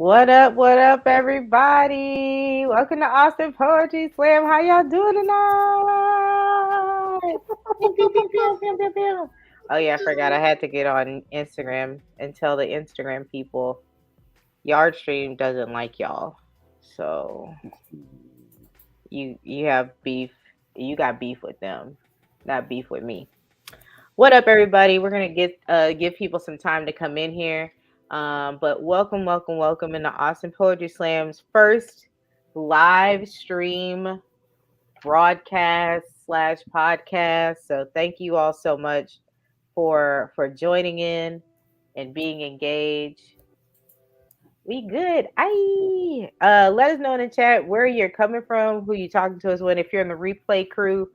What up, everybody? Welcome to Austin Poetry Slam. How y'all doing tonight? Pew, pew, pew, pew, pew, pew, pew. Oh yeah, I forgot. I had to get on Instagram and tell the Instagram people Yardstream doesn't like y'all. So you have beef. You got beef with them, not beef with me. What up, everybody? We're gonna give people some time to come in here. But welcome into Austin Poetry Slam's first live stream broadcast / podcast. So thank you all so much for joining in and being engaged. We good. Let us know in the chat where you're coming from, who you talking to us with. If you're in the replay crew,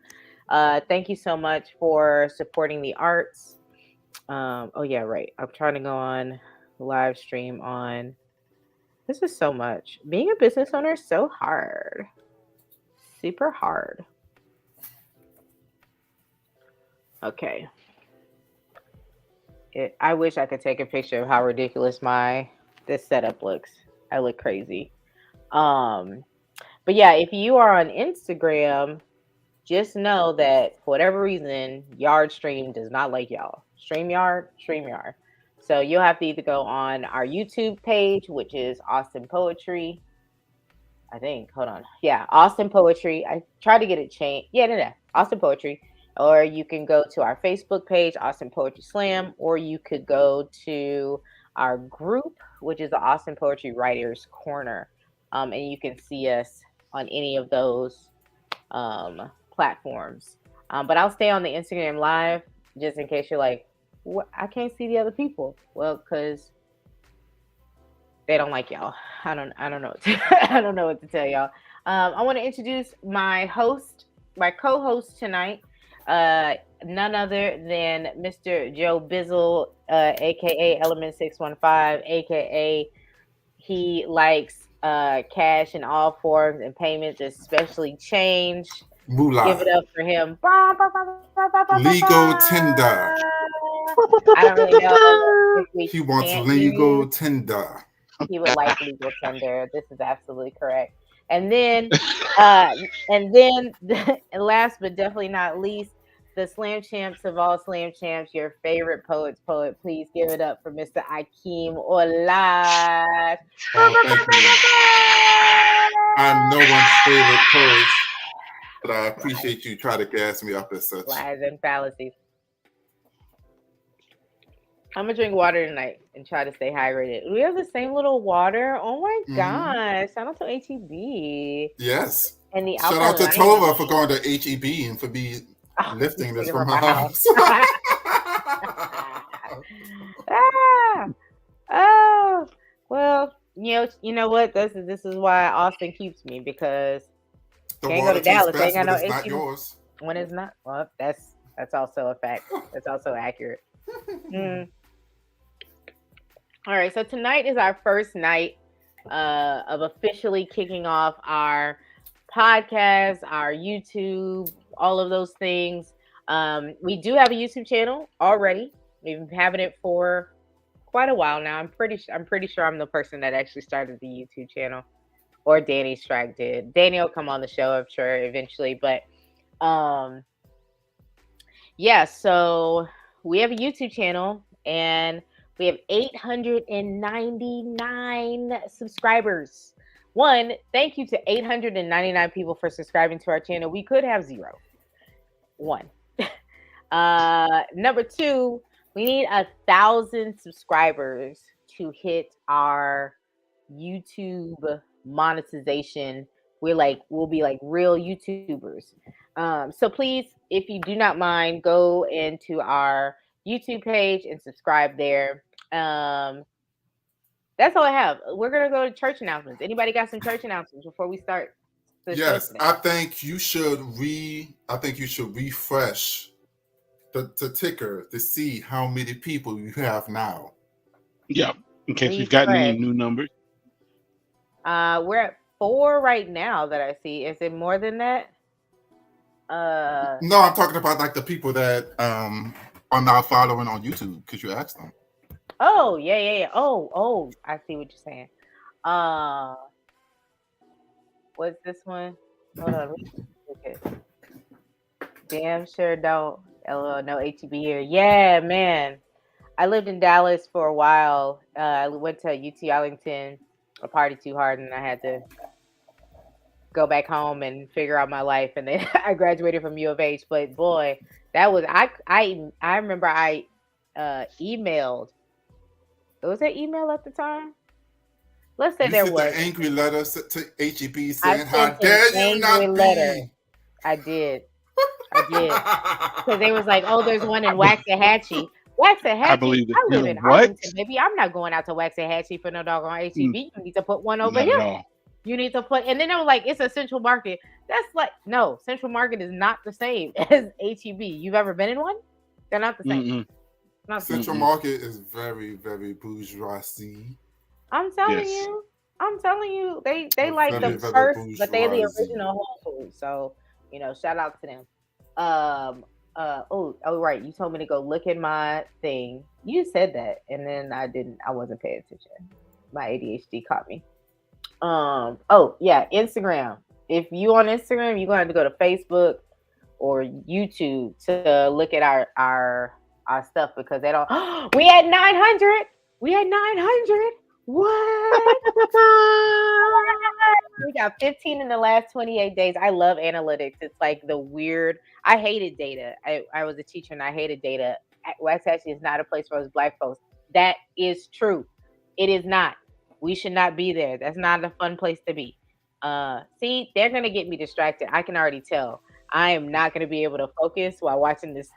thank you so much for supporting the arts. Oh yeah, right. I'm trying to go on live stream on. This is so much. Being a business owner is so hard. Super hard. Okay. I wish I could take a picture of how ridiculous this setup looks. I look crazy. But yeah, if you are on Instagram, just know that for whatever reason, Yardstream does not like y'all. StreamYard. So you'll have to either go on our YouTube page, which is Austin Poetry. I think. Hold on. Yeah, Austin Poetry. I tried to get it changed. Yeah, no. Austin Poetry. Or you can go to our Facebook page, Austin Poetry Slam, or you could go to our group, which is the Austin Poetry Writers Corner. And you can see us on any of those platforms. But I'll stay on the Instagram live just in case you're like, what? I can't see the other people. Well, because they don't like y'all. I don't know. I don't know what to tell y'all. I want to introduce my co-host tonight. None other than Mr. Joe Bizzle, aka Element 615, aka he likes cash in all forms and payments, especially change. Moolah. Give it up for him. Legal tender. I don't really know if he wants legal tender. He would like legal tender. This is absolutely correct. And then, and last but definitely not least, the Slam Champs of all Slam Champs, your favorite poet. Please give it up for Mr. Akeem Olaj. Oh, thank you. I'm no one's favorite poet, but I appreciate you trying to gas me up as such. Lies and fallacies. I'm gonna drink water tonight and try to stay hydrated. We have the same little water. Oh my gosh! Shout out to HEB. Yes. And the shout out to Tova for going to HEB and for me lifting this from her house. Oh well, you know what? This is why Austin keeps me, because can't go to Dallas. Ain't got no HEB. Not yours. When it's not, well, that's also a fact. That's also accurate. All right, so tonight is our first night of officially kicking off our podcast, our YouTube, all of those things. We do have a YouTube channel already. We've been having it for quite a while now. I'm pretty sure I'm the person that actually started the YouTube channel, or Danny Strike did. Danny will come on the show, I'm sure, eventually. But yeah, so we have a YouTube channel, and we have 899 subscribers. One, thank you to 899 people for subscribing to our channel. We could have 0. One. Number 2, we need 1,000 subscribers to hit our YouTube monetization. We'll be like real YouTubers. So please, if you do not mind, go into our YouTube page and subscribe there. That's all I have. We're gonna go to church announcements. Anybody got some church announcements before we start? Yes, I think you should refresh the ticker to see how many people you have now. Yeah, in case we've gotten any new numbers. We're at 4 right now that I see. Is it more than that? No, I'm talking about like the people that are now following on YouTube, because you asked them. Oh, yeah. Oh, I see what you're saying. What's this one? Hold on. Okay. Damn sure don't. LOL, no HEB here. Yeah, man. I lived in Dallas for a while. I went to UT Arlington. I partied too hard, and I had to go back home and figure out my life. And then I graduated from U of H. But boy, that was I remember I emailed. Was there email at the time? Let's say You there sent was. an angry letter to HEB I saying, "How sent an dare you angry not letter. be?" I did. Because they was like, oh, there's one in Waxahachie. Waxahachie? I believe that. I live in What? Arlington, baby. I'm not going out to Waxahachie for no doggone HEB. You need to put one over Not here. at all. You need to put, and then they were like, it's a Central Market. That's like, no, Central Market is not the same as HEB. You've ever been in one? They're not the same. Not Central Market is very, very bourgeoisie. I'm telling you. I'm telling you. They like the first, but they the original Whole Foods. So, you know, shout out to them. Oh, right. You told me to go look at my thing. You said that, and then I wasn't paying attention. My ADHD caught me. Oh yeah, Instagram. If you on Instagram, you're gonna have to go to Facebook or YouTube to look at our stuff because they don't. We had 900. We had 900. What? We got 15 in the last 28 days. I love analytics. It's like the weird. I hated data. I was a teacher and I hated data. Waxahachie is not a place for us Black folks. That is true. It is not. We should not be there. That's not a fun place to be. See, they're gonna get me distracted. I can already tell. I am not gonna be able to focus while watching these.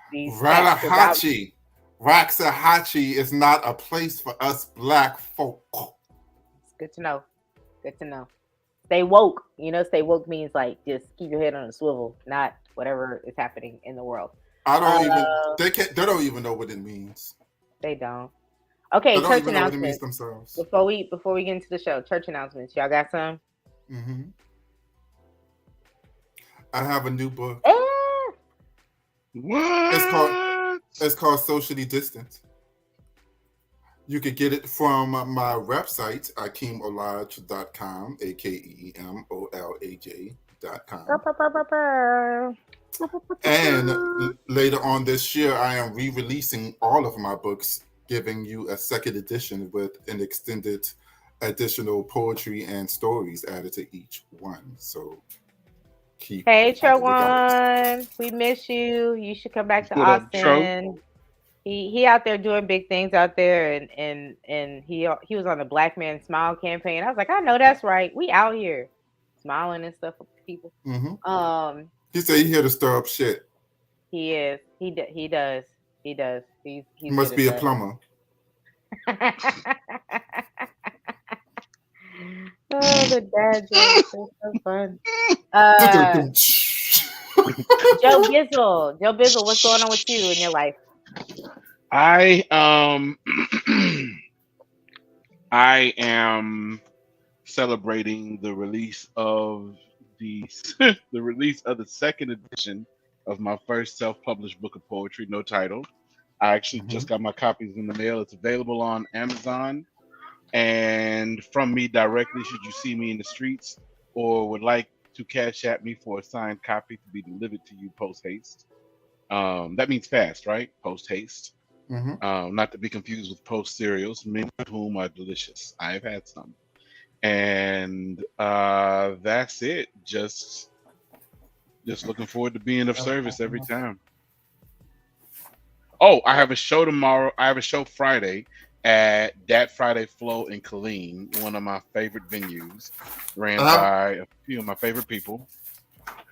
Waxahachie is not a place for us Black folk. It's good to know. Good to know. Stay woke. You know, stay woke means like just keep your head on a swivel, not whatever is happening in the world. I don't even. They don't even know what it means. They don't. Okay, church announcements. Themselves. Before we get into the show, church announcements. Y'all got some? Mm-hmm. I have a new book. What? It's called Socially Distant. You could get it from my website, akeemolaj.com, AKEMOLAJ.com. And later on this year, I am re-releasing all of my books, giving you a second edition with an extended additional poetry and stories added to each one. So keep. Hey, Trowan, we miss you. You should come back to Austin. He out there doing big things out there, and he was on the Black Man Smile campaign. I was like, I know that's right. We out here smiling and stuff for people. Mm-hmm. He said he here to stir up shit. He is. He does. He must be a plumber. Oh, the dad jokes are so fun. Joe Bizzle, what's going on with you in your life? I am celebrating the release of the second edition of my first self-published book of poetry, no title. I actually just got my copies in the mail. It's available on Amazon and from me directly should you see me in the streets or would like to cash at me for a signed copy to be delivered to you post haste. That means fast, right? Post haste. Not to be confused with post cereals, many of whom are delicious. I have had some. And that's it. Just looking forward to being of service every time. Oh, I have a show tomorrow. I have a show Friday at That Friday Flow in Killeen, one of my favorite venues, ran by a few of my favorite people.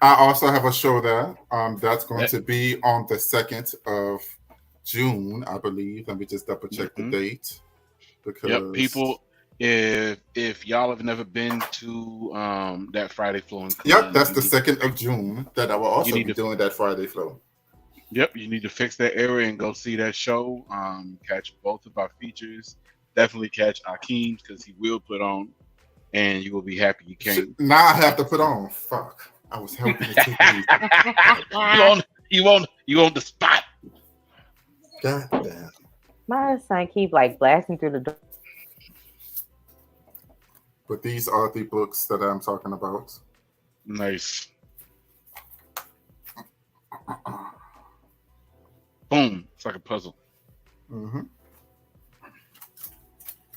I also have a show there. That's going to be on the 2nd of June, I believe. Let me just double check the date. Because people, if y'all have never been to That Friday Flow in Killeen, that's the 2nd of June that I will also be doing That Friday Flow. Yep, you need to fix that area and go see that show. Catch both of our features. Definitely catch Akeem's because he will put on, and you will be happy you came. Now I have to put on. Fuck, I was helping you on the spot. God damn. My son keep like blasting through the door. But these are the books that I'm talking about. Nice. Boom. It's like a puzzle. Mm-hmm.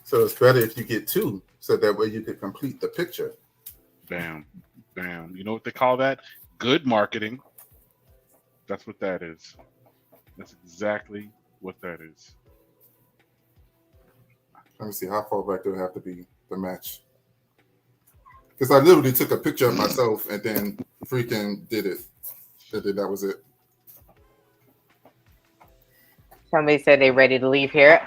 So it's better if you get two, so that way you could complete the picture. Bam. Bam. You know what they call that? Good marketing. That's what that is. That's exactly what that is. Let me see, how far back do I have to be to match? Because I literally took a picture of myself and then freaking did it. And then that was it. Somebody said they're ready to leave here.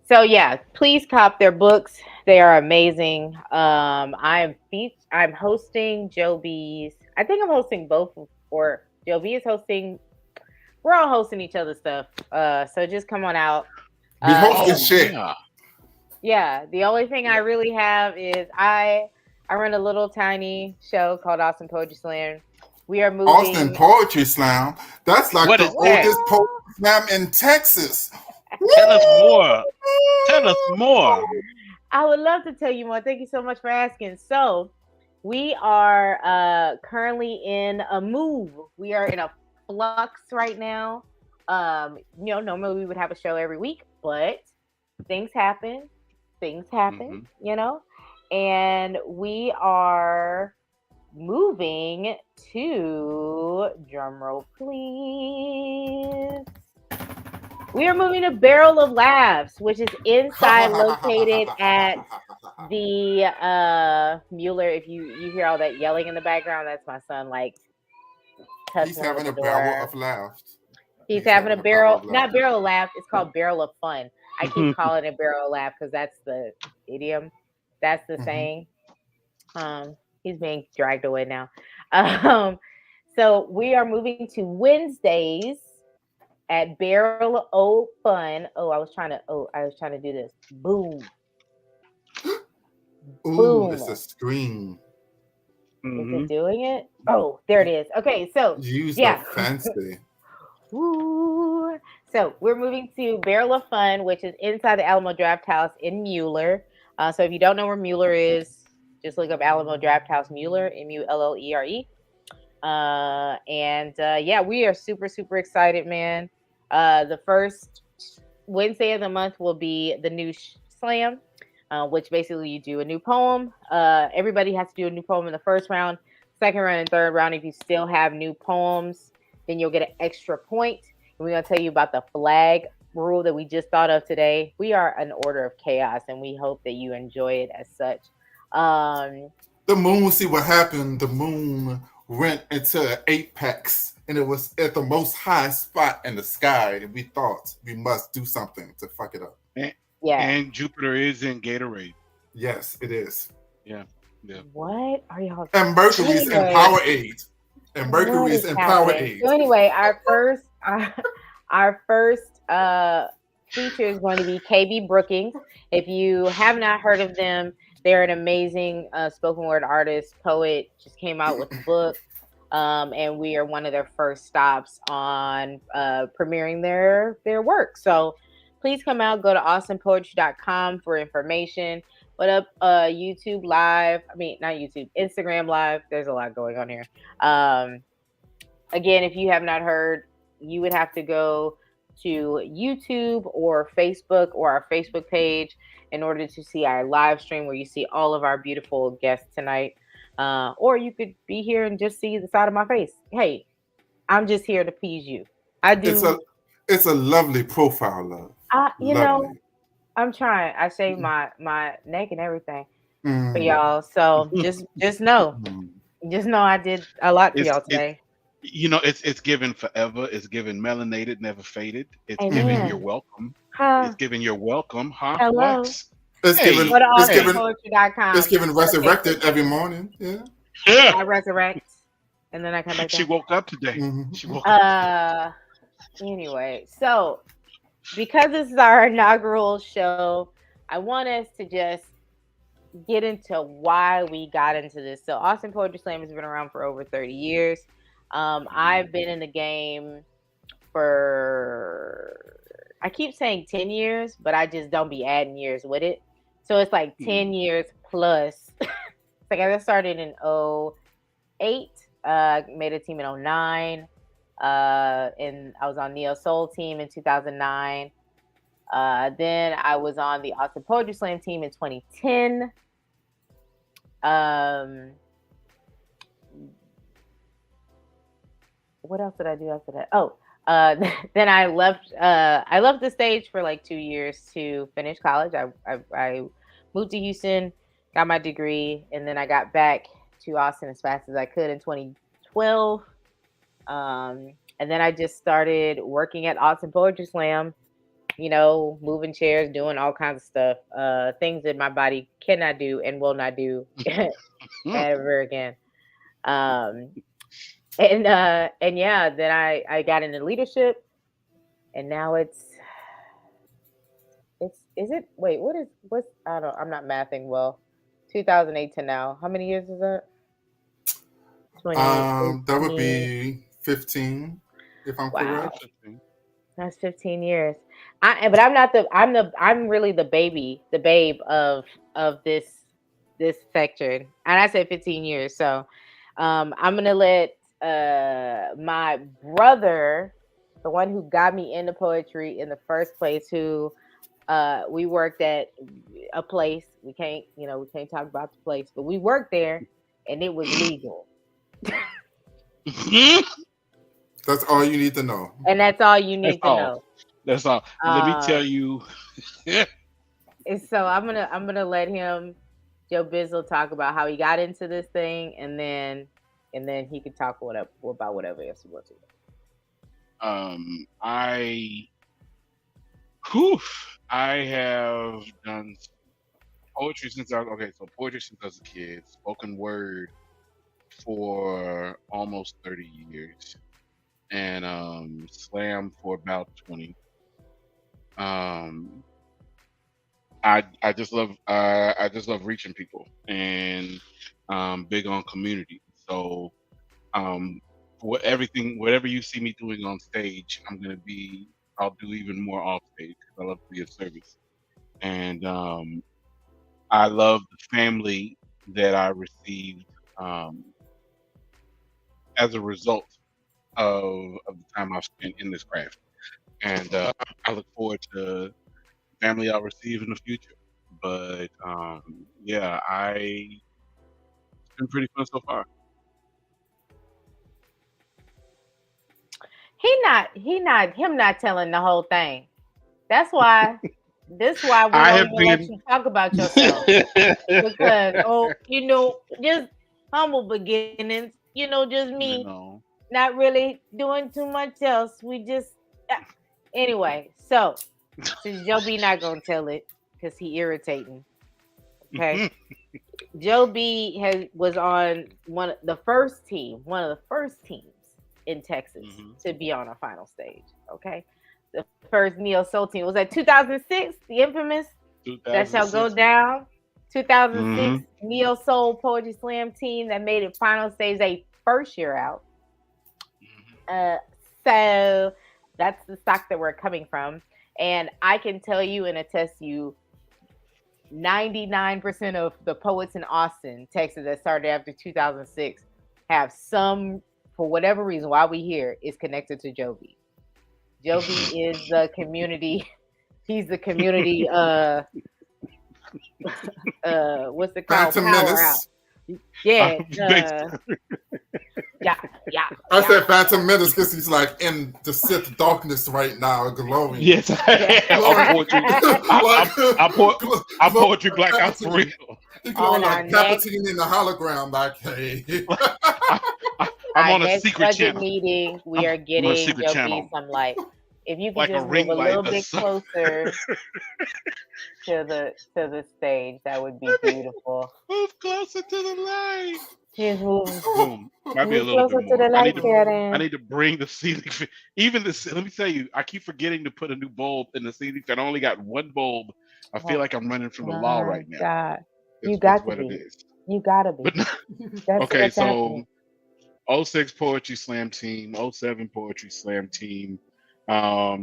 So yeah, please cop their books. They are amazing. I'm hosting Joe B's. I think I'm hosting both, or Joe B is hosting. We're all hosting each other's stuff. So just come on out. We host this shit. Yeah. The only thing I really have is I run a little tiny show called Austin Poetry Slam. We are moving. Austin Poetry Slam. That's like the oldest poetry slam in Texas. Tell us more. Tell us more. I would love to tell you more. Thank you so much for asking. So we are currently in a move. We are in a flux right now. Normally we would have a show every week, but things happen. And we are moving to, drumroll please. We are moving to Barrel of Laughs, which is inside located at the Mueller. If you hear all that yelling in the background, that's my son he's having a barrel of laughs. He's having a barrel, not barrel of laugh. It's called barrel of fun. I keep calling it barrel of laugh because that's the idiom. That's the saying. He's being dragged away now. So we are moving to Wednesdays at Barrel O Fun. I was trying to do this. Boom. Ooh, boom. It's a screen. Is it doing it? Oh, there it is. Okay, so use the fancy. Ooh. So we're moving to Barrel of Fun, which is inside the Alamo Draft House in Mueller. So if you don't know where Mueller is, just look up Alamo Draft House Mueller, MULLERE. We are super, super excited, man. The first Wednesday of the month will be the new slam, which basically you do a new poem. Everybody has to do a new poem in the first round. Second round and third round, if you still have new poems, then you'll get an extra point. And we're going to tell you about the flag rule that we just thought of today. We are an order of chaos, and we hope that you enjoy it as such. The moon, see what happened. The moon went into an apex, and it was at the most high spot in the sky. And we thought we must do something to fuck it up. And Jupiter is in Gatorade. Yes, it is. Yeah. What are y'all? And Mercury's in Powerade. And Mercury's in Powerade. So anyway, our first feature is going to be KB Brookings. If you have not heard of them, they're an amazing spoken word artist, poet, just came out with a book. And we are one of their first stops on premiering their work. So please come out, go to austinpoetry.com for information. What up, YouTube Live? I mean, not YouTube, Instagram Live. There's a lot going on here. Again, if you have not heard, you would have to go to YouTube or Facebook or our Facebook page in order to see our live stream where you see all of our beautiful guests tonight. Or you could be here and just see the side of my face. Hey, I'm just here to please you. I do. It's a lovely profile, love. You know, I'm trying. I shaved my neck and everything for y'all. So just know I did a lot for y'all today. It's given forever. It's given melanated, never faded. It's given you're welcome. It's given you're welcome. Hello. Flex. It's given resurrected every morning. Yeah. I resurrect, and then I come back. She woke up today. She woke up. Anyway, so because this is our inaugural show, I want us to just get into why we got into this. So Austin Poetry Slam has been around for over 30 years. I've been in the game for, I keep saying 10 years, but I just don't be adding years with it. So it's like 10 years plus. Like I started in 08, made a team in 09, and I was on Neo Soul team in 2009. Then I was on the Austin Poetry Slam team in 2010. What else did I do after that? Oh, then I left the stage for like 2 years to finish college. I moved to Houston, got my degree, and then I got back to Austin as fast as I could in 2012. And then I just started working at Austin Poetry Slam, moving chairs, doing all kinds of stuff, things that my body cannot do and will not do ever again. And yeah, then I got into leadership, and now it's is it wait what's I'm not mathing well. 2008 to now, how many years is that? 20. That would be 15, if I'm correct. That's 15 years. But I'm really the babe of this section, and I said 15 years. So I'm gonna let my brother, the one who got me into poetry in the first place, who we worked at a place. We can't talk about the place, but we worked there, and it was legal. That's all you need to know. And that's all you need to know. That's all. Let me tell you. So I'm gonna let him, Joe Bizzle, talk about how he got into this thing, and then he can talk about whatever else he wants to. I have done poetry since I was a kid. Spoken word for almost 30 years, and slam for about 20. I just love reaching people, and big on community. So whatever you see me doing on stage, I'll do even more off stage because I love to be of service. And I love the family that I received as a result of the time I've spent in this craft. And I look forward to the family I'll receive in the future. But it's been pretty fun so far. Him not telling the whole thing. That's why we don't let you talk about yourself. Because just humble beginnings, just me not really doing too much else. We just anyway, so since Joe B not gonna tell it because he irritating. Okay. Joe B was on one of the first teams in Texas to be on a final stage. Okay. The first Neo Soul team was at 2006, the infamous That Shall Go Down. 2006 Neo Soul Poetry Slam team that made it final stage their first year out. So that's the stock that we're coming from. And I can tell you and attest to you, 99% of the poets in Austin, Texas that started after 2006 have some, for whatever reason, why we here, is connected to Joe B. Joe B is the community. He's the community. What's it called? Phantom Power Menace. out. Yeah. I said Phantom Menace because he's like in the Sith darkness right now, glowing. Yes, I'm poetry blackout for real. He's glowing like Palpatine in the hologram. Like, hey. I'm on a secret channel. Meeting, we are getting Joe B some light. If you could just move a little bit closer to the stage, that would be beautiful. Move closer to the light. Just move. Boom. Might be a little bit more. I need to bring the ceiling. Even this. Let me tell you, I keep forgetting to put a new bulb in the ceiling. I only got one bulb. I feel like I'm running from the law right now. God. You got to be. You gotta be. Okay, so 06 Poetry Slam team, 07 Poetry Slam team.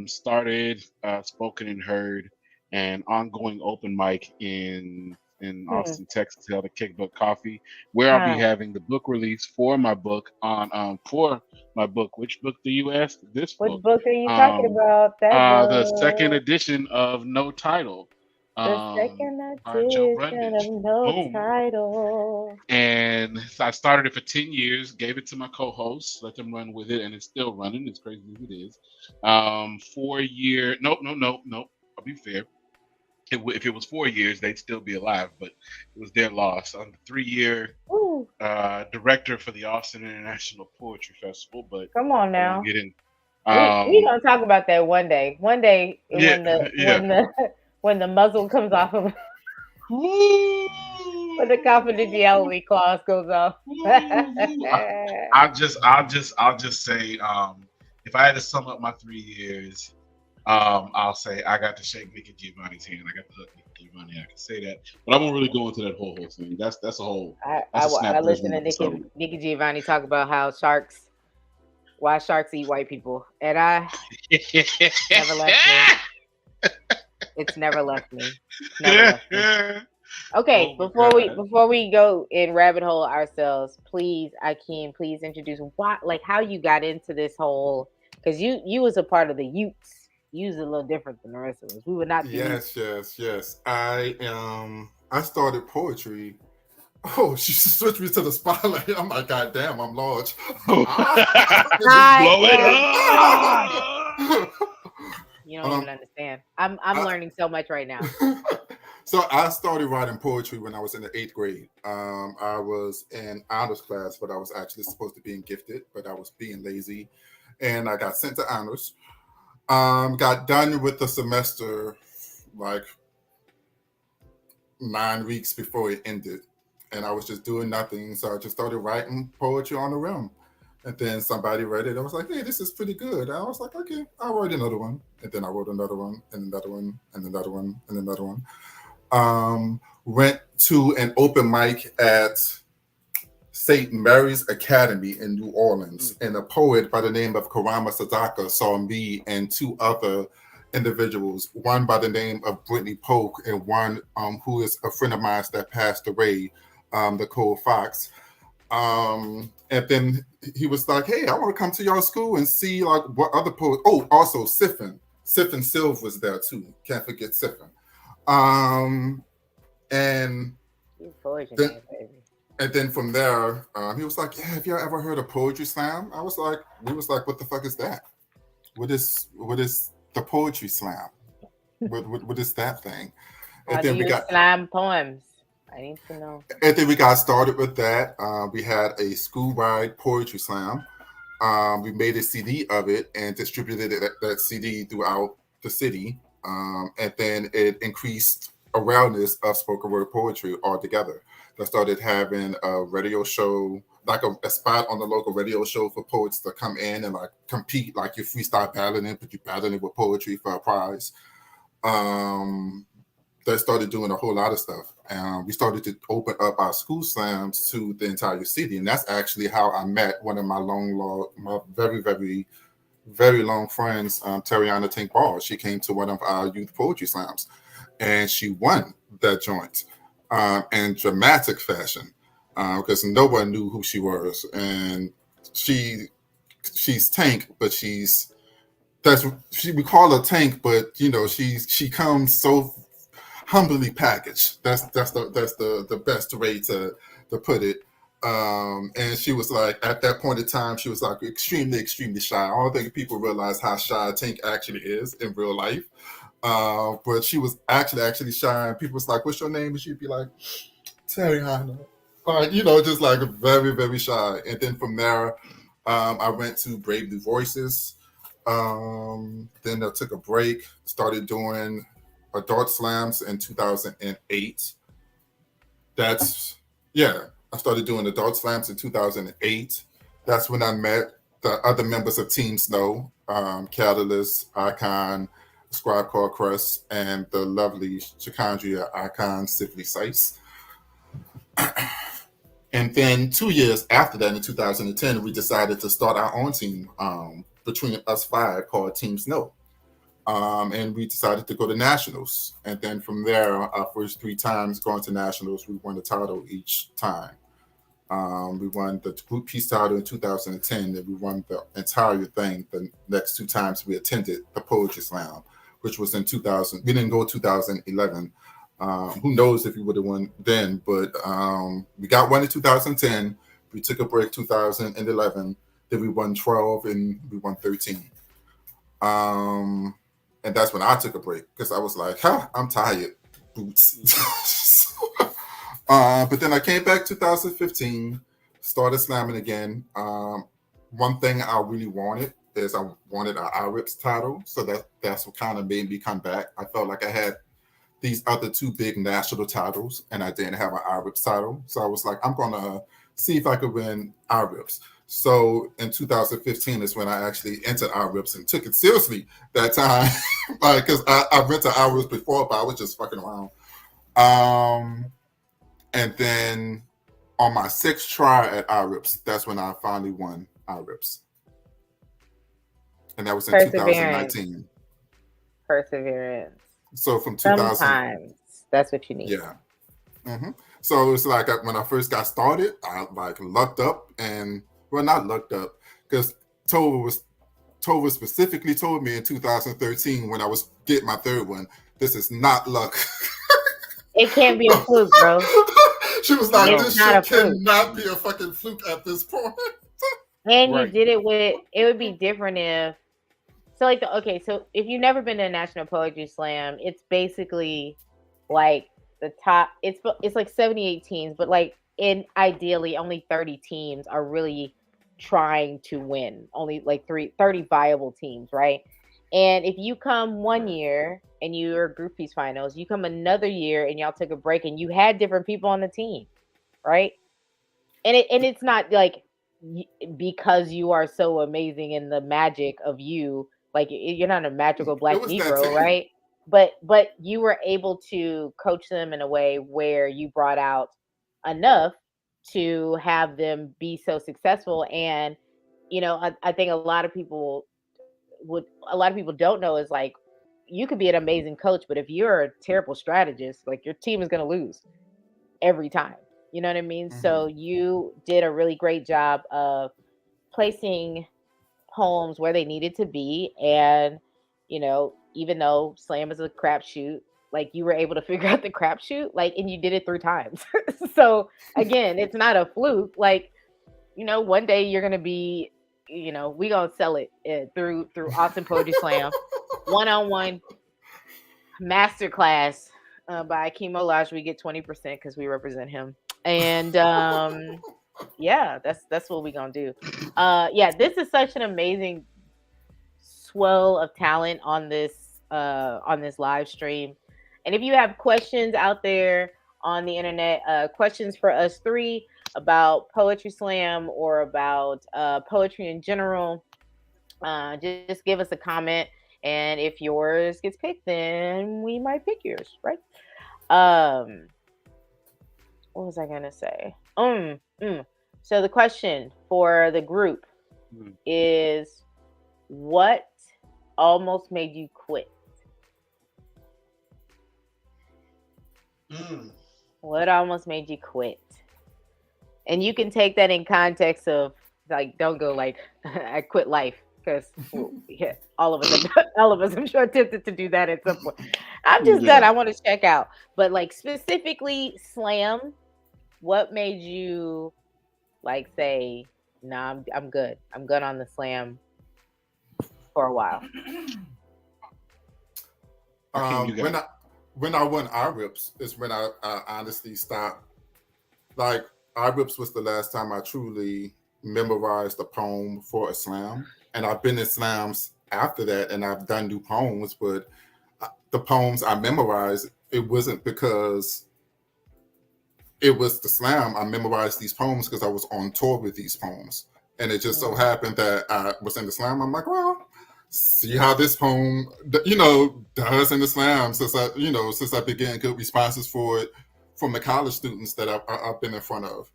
Started Spoken and Heard an ongoing open mic in Austin, Texas, held at Kickbook Coffee, where I'll be having the book release for my book on for my book. Which book do you ask? This What book. book are you talking about? That book. The second edition of No Title. The second By Joe edition Brundage. of No Boom. Title. And so I started it for 10 years, gave it to my co-hosts, let them run with it, and it's still running, as crazy as it is. 4 year, nope. I'll be fair. If it was 4 years, they'd still be alive, but it was their loss. I'm the 3-year director for the Austin International Poetry Festival, but come on now. Get in. We gonna talk about that one day. One day when the muzzle comes off of when the confidentiality clause goes off. I'll just say, if I had to sum up my 3 years, I'll say I got to shake Nikki Giovanni's hand. I got to hug Nikki Giovanni. I can say that, but I won't really go into that whole thing. That's a whole. I listen to Nikki Giovanni talk about why sharks eat white people, and I never left me. It's never left me. Never left me. Okay, before we go in rabbit hole ourselves, please, Akeem, please introduce how you got into this whole, because you was a part of the Utes. You was a little different than the rest of us. We were not. Yes. I started poetry. Oh, she switched me to the spotlight. I'm like, God damn, I'm large. Blow it up. You don't even understand. I'm learning so much right now. So I started writing poetry when I was in the 8th grade. I was in honors class, but I was actually supposed to be in gifted, but I was being lazy, and I got sent to honors. Got done with the semester like 9 weeks before it ended, and I was just doing nothing. So I just started writing poetry on the whim. And then somebody read it. I was like, hey, this is pretty good. I was like, okay, I'll write another one. And then I wrote another one, and another one, and another one, and another one. Went to an open mic at St. Mary's Academy in New Orleans, and a poet by the name of Karama Sadaka saw me and 2 other individuals, one by the name of Brittany Polk and one who is a friend of mine that passed away, Nicole Fox. And then he was like, hey, I want to come to your school and see like what other poets. Oh, also Siffin Silv was there too. Can't forget Siffin. And then from there, he was like, yeah, have you ever heard of Poetry Slam? We was like, what the fuck is that? What is the Poetry Slam? What is that thing? And then we got slam poems. I need to know. And then we got started with that. We had a school-wide poetry slam. We made a CD of it and distributed that CD throughout the city. And then it increased awareness of spoken word poetry altogether. I started having a radio show, like a spot on the local radio show for poets to come in and like compete, like you freestyle battling, but you battling with poetry for a prize. They started doing a whole lot of stuff. We started to open up our school slams to the entire city. And that's actually how I met one of my very, very, very long friends, Tariana Tink Ball. She came to one of our youth poetry slams and she won that joint in dramatic fashion because no one knew who she was. And she's Tank, but we call her Tank, but you know, she comes so humbly packaged. That's the best way to put it. And she was like, at that point in time, she was like extremely, extremely shy. I don't think people realize how shy Tank actually is in real life. But she was actually shy. And people was like, what's your name? And she'd be like, Tariana. Like, you know, just like very, very shy. And then from there, I went to Brave New Voices. Then I took a break, started doing adult slams in 2008. I started doing adult slams in 2008. That's when I met the other members of Team Snow, Catalyst, Icon, Scribe Called Crust, and the lovely Chicandria Icon, Sifley Sice. And then 2 years after that, in 2010, we decided to start our own team between us 5 called Team Snow. And we decided to go to nationals. And then from there, our first 3 times going to nationals, we won the title each time. We won the group peace title in 2010, and we won the entire thing the next 2 times we attended the Poetry Slam, which was in 2000. We didn't go 2011. Who knows if we would have won then, but we got one in 2010. We took a break 2011. Then we won 12 and we won 13. And that's when I took a break because I was like, I'm tired. Boots. But then I came back 2015, started slamming again. One thing I really wanted is I wanted an IRIPS title. So that's what kind of made me come back. I felt like I had these other 2 big national titles and I didn't have an IRIPS title. So I was like, I'm going to see if I could win IRIPS. So in 2015 is when I actually entered IRIPS and took it seriously that time. Because I went to IRIPS before, but I was just fucking around. And then on my 6th try at IRIPS, that's when I finally won IRIPS. And that was in 2019. Perseverance. So from 2000. Sometimes that's what you need. Yeah. Mm-hmm. So it's like when I first got started, I like lucked up and, well, not lucked up, because Tova specifically told me in 2013 when I was getting my 3rd one, this is not luck. It can't be a fluke, bro. She was like, It's this not shit a fluke. cannot be a fucking fluke at this point. And Right. you did it with, it would be different if, so like, so if you've never been to a National Poetry Slam, it's basically like the top, it's like 78 teams, but like ideally only 30 teams are really trying to win. Only like 30 viable teams, right? And if you come one year and you're group peace finals, you come another year and y'all took a break and you had different people on the team, right? And it's not like because you are so amazing in the magic of you, like you're not a magical black Negro, right? But you were able to coach them in a way where you brought out enough to have them be so successful. And I think a lot of people don't know is like, you could be an amazing coach, but if you're a terrible strategist, like your team is going to lose every time. You know what I mean? Mm-hmm. So you did a really great job of placing poems where they needed to be. And, even though slam is a crapshoot, like you were able to figure out the crapshoot, like, and you did it 3 times. So again, it's not a fluke. Like, one day you're going to be, we going to sell it through Austin Poetry Slam, one-on-one masterclass by Akeem Olaj. We get 20% because we represent him. And yeah, that's what we're gonna do. Yeah, this is such an amazing swell of talent on this live stream. And if you have questions out there on the internet, questions for us 3 about Poetry Slam or about poetry in general, just give us a comment. And if yours gets picked, then we might pick yours, right? What was I gonna say? So the question for the group is, what almost made you quit? What almost made you quit? And you can take that in context of like, don't go like, I quit life, because yeah, all of us, I'm sure, attempted to do that at some point. I'm just done. I want to check out. But like specifically slam, what made you like say, nah, I'm good. I'm good on the slam for a while? When I won IRIPS is when I honestly stopped. Like, IRIPS was the last time I truly memorized a poem for a slam. And I've been in slams after that, and I've done new poems, but the poems I memorized, it wasn't because it was the slam. I memorized these poems because I was on tour with these poems. And it just so happened that I was in the slam. I'm like, well, see how this poem, does in the slam since I began good responses for it from the college students that I've been in front of.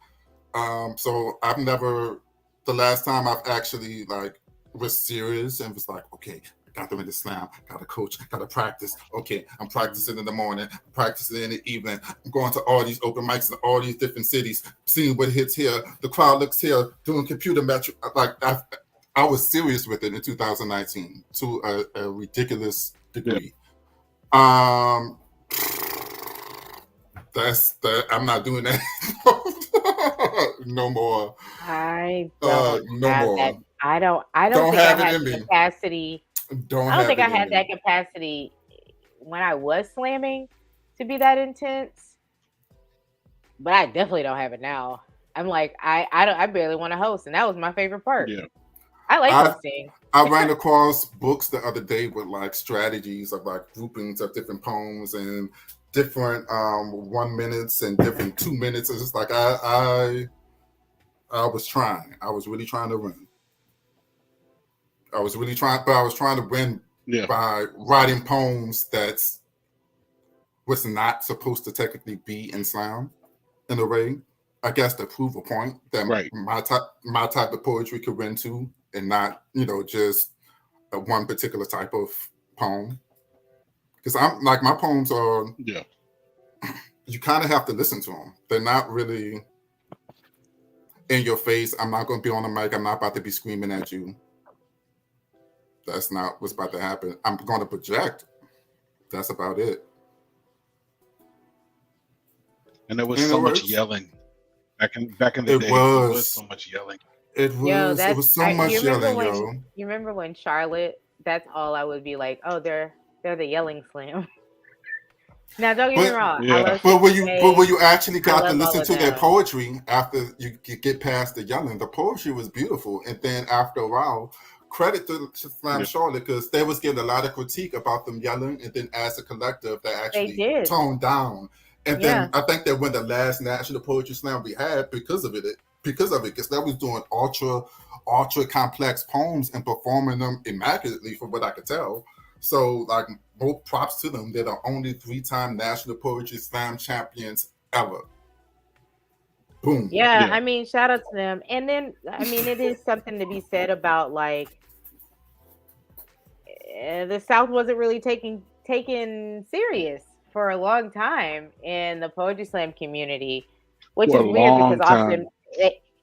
So the last time I've actually like was serious and was like, okay, got to win the slam, got to coach, got to practice. Okay, I'm practicing in the morning, practicing in the evening. I'm going to all these open mics in all these different cities, seeing what hits here. The crowd looks here, doing computer metric. Like I was serious with it in 2019 to a ridiculous degree. That's that. I'm not doing that no more. I don't No have more. that. I don't Don't think I have it had in the me. capacity. Don't I don't have think it I in had that me. capacity when I was slamming to be that intense. But I definitely don't have it now. I'm like, I barely want to host, and that was my favorite part. Yeah. I like I hosting. I ran across books the other day with like strategies of like groupings of different poems and different 1 minutes and different 2 minutes. It's just like I was trying. I was really trying to win. I was really trying, but I was trying to win Yeah. by writing poems that's was not supposed to technically be in slam in a way. I guess to prove a point that Right. my type of poetry could win to, and not just a one particular type of poem. Because I'm like my poems are Yeah. you kind of have to listen to them. They're not really in your face. I'm not going to be on the mic. I'm not about to be screaming at you. That's not what's about to happen. I'm going to project. That's about it. And there was And it so much works. yelling back in the It day. There was was. so much yelling. It Yo, was so much yelling, yo. You remember when Charlotte? That's all I would be like. Oh, they're the yelling slam. Now, don't get me wrong. Yeah. I love But when Shay. you actually got to love all listen of to their them. poetry after you get past the yelling, the poetry was beautiful. And then after a while, credit to Slam Charlotte, because they was getting a lot of critique about them yelling, and then as a collective, they actually toned down. And then I think that when the last National Poetry Slam we had, because of it, because that was doing ultra complex poems and performing them immaculately, from what I could tell. So, like, both props to them. They're the only 3-time National Poetry Slam champions ever. Boom. Yeah, I mean, shout out to them. And then, I mean, it is something to be said about like the South wasn't really taken serious for a long time in the Poetry Slam community, which is weird because Austin,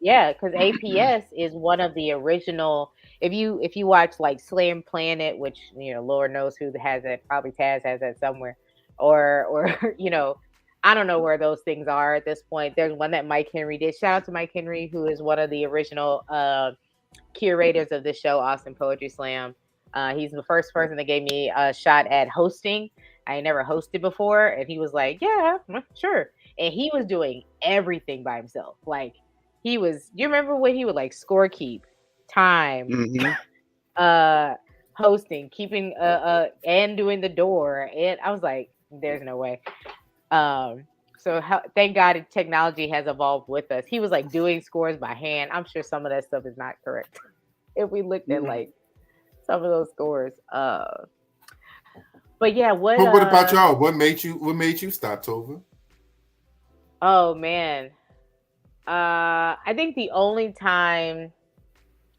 because APS is one of the original. If you watch like Slam Planet, which Lord knows who has it, probably Taz has that somewhere, or I don't know where those things are at this point. There's one that Mike Henry did. Shout out to Mike Henry, who is one of the original curators of the show, Austin Poetry Slam. He's the first person that gave me a shot at hosting. I never hosted before, and he was like, "Yeah, sure." And he was doing everything by himself. Like he was. You remember when he would like score keep, time, hosting, keeping and doing the door, and I was like, "There's no way." So thank God technology has evolved with us. He was like doing scores by hand. I'm sure some of that stuff is not correct. If we looked at like some of those scores. But yeah, what about y'all? What made you stop, Tova? Oh man. I think the only time,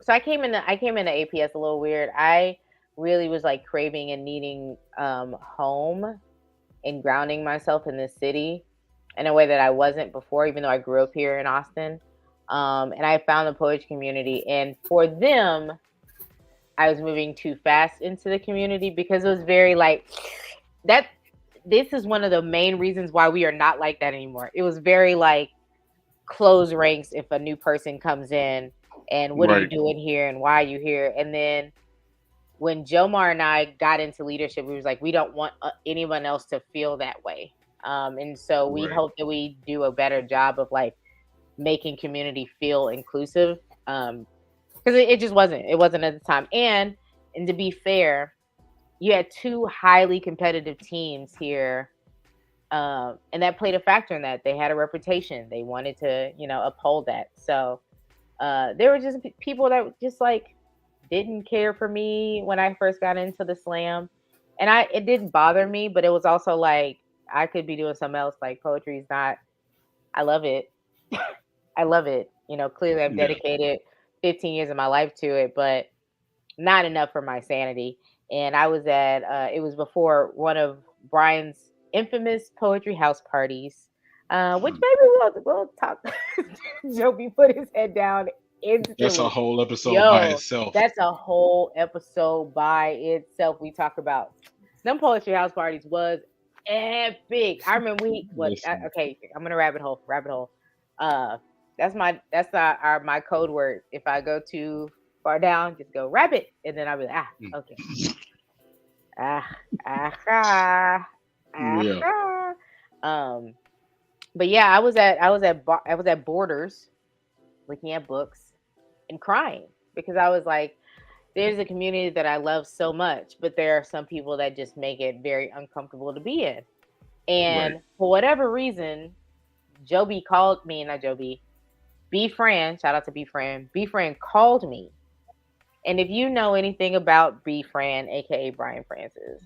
so I came into APS a little weird. I really was like craving and needing home and grounding myself in the city in a way that I wasn't before, even though I grew up here in Austin. And I found the poetry community, and for them, I was moving too fast into the community because it was very like that. This is one of the main reasons why we are not like that anymore. It was very like close ranks if a new person comes in and what are you doing here and why are you here? And then when Jomar and I got into leadership, we was like, we don't want anyone else to feel that way. And so we hope that we do a better job of like making community feel inclusive. Because it just wasn't. It wasn't at the time. And to be fair, you had two highly competitive teams here. And that played a factor in that. They had a reputation. They wanted to, uphold that. So there were just people that just like didn't care for me when I first got into the slam. And it didn't bother me, but it was also like I could be doing something else. Like poetry is not, I love it. I love it. Clearly I've dedicated 15 years of my life to it, but not enough for my sanity. and I was at it was before one of Brian's infamous poetry house parties, which maybe we'll talk. Joby put his head down That's a instantly. whole episode by Yo, itself. that's a whole episode by itself. We talk about them poetry house parties was epic. I remember Listen. okay, I'm gonna rabbit hole. That's my code word. If I go too far down, just go rabbit, and then I'll be like, okay. Yeah. But yeah, I was at Borders, looking at books and crying because I was like, there's a community that I love so much, but there are some people that just make it very uncomfortable to be in. And for whatever reason, Joby called me, not Joby, B Fran, shout out to B Fran. B Fran called me. And if you know anything about B Fran, aka Brian Francis,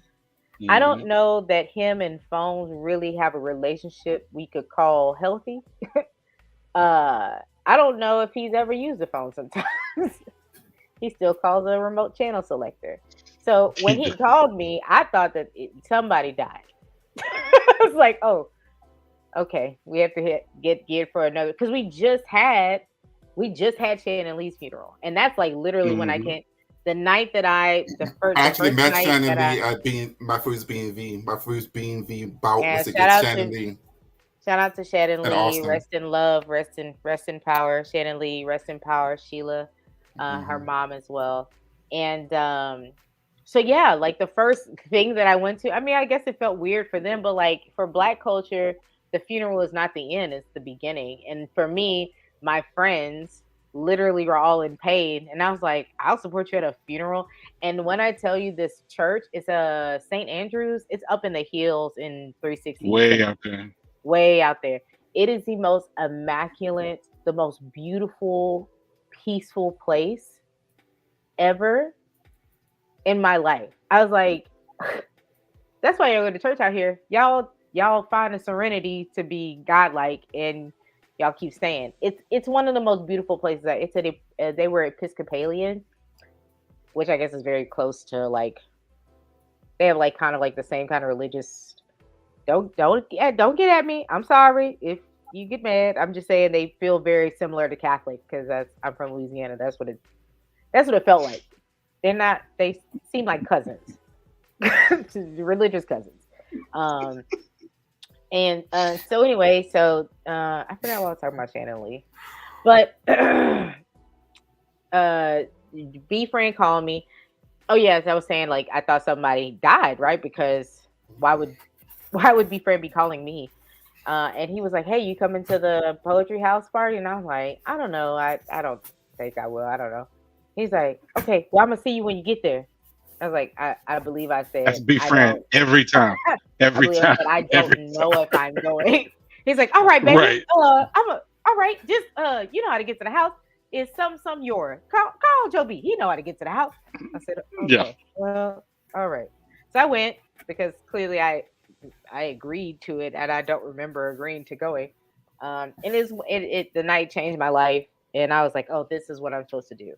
I don't know that him and phones really have a relationship we could call healthy. I don't know if he's ever used a phone sometimes. He still calls a remote channel selector. So when he called me, I thought that somebody died. I was like, oh, okay, we have to get geared for another, because we just had Shannon Lee's funeral, and that's like literally when I came. The night that I actually met Shannon Lee at my first B&V. My first B&V bout was to get Shannon Lee. Shout out to Shannon Lee. Austin. Rest in love. Rest in power. Shannon Lee. Rest in power. Sheila, her mom as well. And so yeah, like the first thing that I went to, I mean, I guess it felt weird for them, but like for Black culture, the funeral is not the end, it's the beginning. And for me, my friends literally were all in pain, and I was like, I'll support you at a funeral. And when I tell you, this church, it's a St. Andrews, it's up in the hills in 360, way out there. It is the most immaculate, the most beautiful, peaceful place ever in my life. I was like, that's why y'all go to church out here. Y'all find a serenity to be godlike, and y'all keep staying. It's one of the most beautiful places. They were Episcopalian, which I guess is very close to, like, they have like kind of like the same kind of religious. Don't get at me. I'm sorry if you get mad. I'm just saying they feel very similar to Catholic, because I'm from Louisiana. That's what it felt like. They seem like cousins, religious cousins. And so anyway, I forgot what I was talking about, Shannon Lee, but B Friend called me. Oh yes, I was saying, like, I thought somebody died, right? Because why would B Friend be calling me? And he was like, "Hey, you coming to the poetry house party?" And I'm like, "I don't know. I don't think I will. I don't know." He's like, "Okay, well, I'm gonna see you when you get there." I was like, I believe I said, that's B Friend every time. Every time. I don't know if I'm going. He's like, "All right, baby. Right. All right. Just you know how to get to the house. Is some your call Joe B. He know how to get to the house." I said, "Okay, Yeah. well, all right." So I went, because clearly I agreed to it, and I don't remember agreeing to going. And the night changed my life, and I was like, "Oh, this is what I'm supposed to do."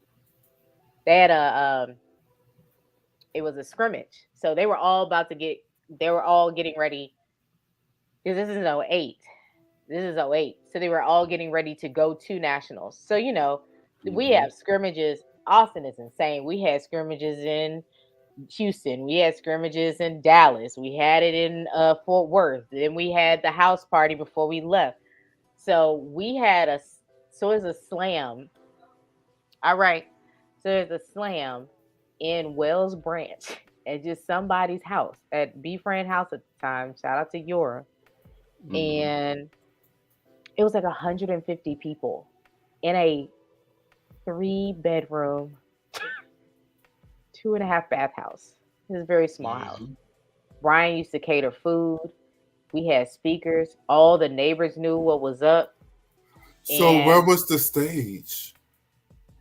They had it was a scrimmage, so they were all getting ready, because this is 08. This is 08. So they were all getting ready to go to nationals. So, we have scrimmages. Austin is insane. We had scrimmages in Houston. We had scrimmages in Dallas. We had it in Fort Worth. Then we had the house party before we left. So we had so it's a slam. All right. So there's a slam in Wells Branch at just somebody's house, at B Friend house at the time. Shout out to Yora. And it was like 150 people in a 3-bedroom, 2.5 bath house. It was a very small house. Brian used to cater food. We had speakers. All the neighbors knew what was up. So where was the stage?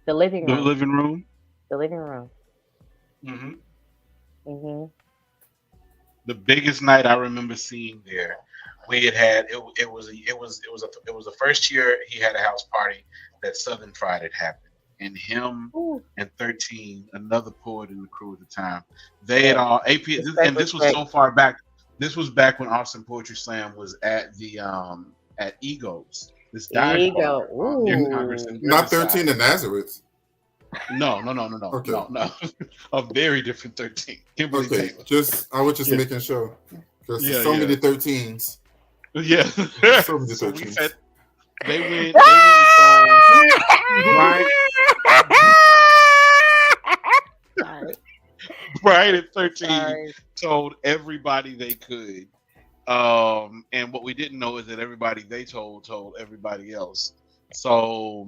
The living room. The living room. The living room. The biggest night I remember seeing there, we had it was the first year he had a house party that Southern Fried had happened. and him Ooh. and 13, another poet in the crew at the time. They had all APS, and this was Respect. so far back. This was back when Austin Poetry Slam was at the at Egos, this dive bar near Congress Ooh. and Not Riverside. 13 in Nazareth. No, Okay. a very different 13. Kimberly Okay. Taylor. I was just Yeah. making sure. Because Yeah, there's so yeah. many 13s. Yeah. So many So we 13s. said they went and told Brian Sorry. Brian at 13 Sorry. told everybody they could. And what we didn't know is that everybody they told everybody else. So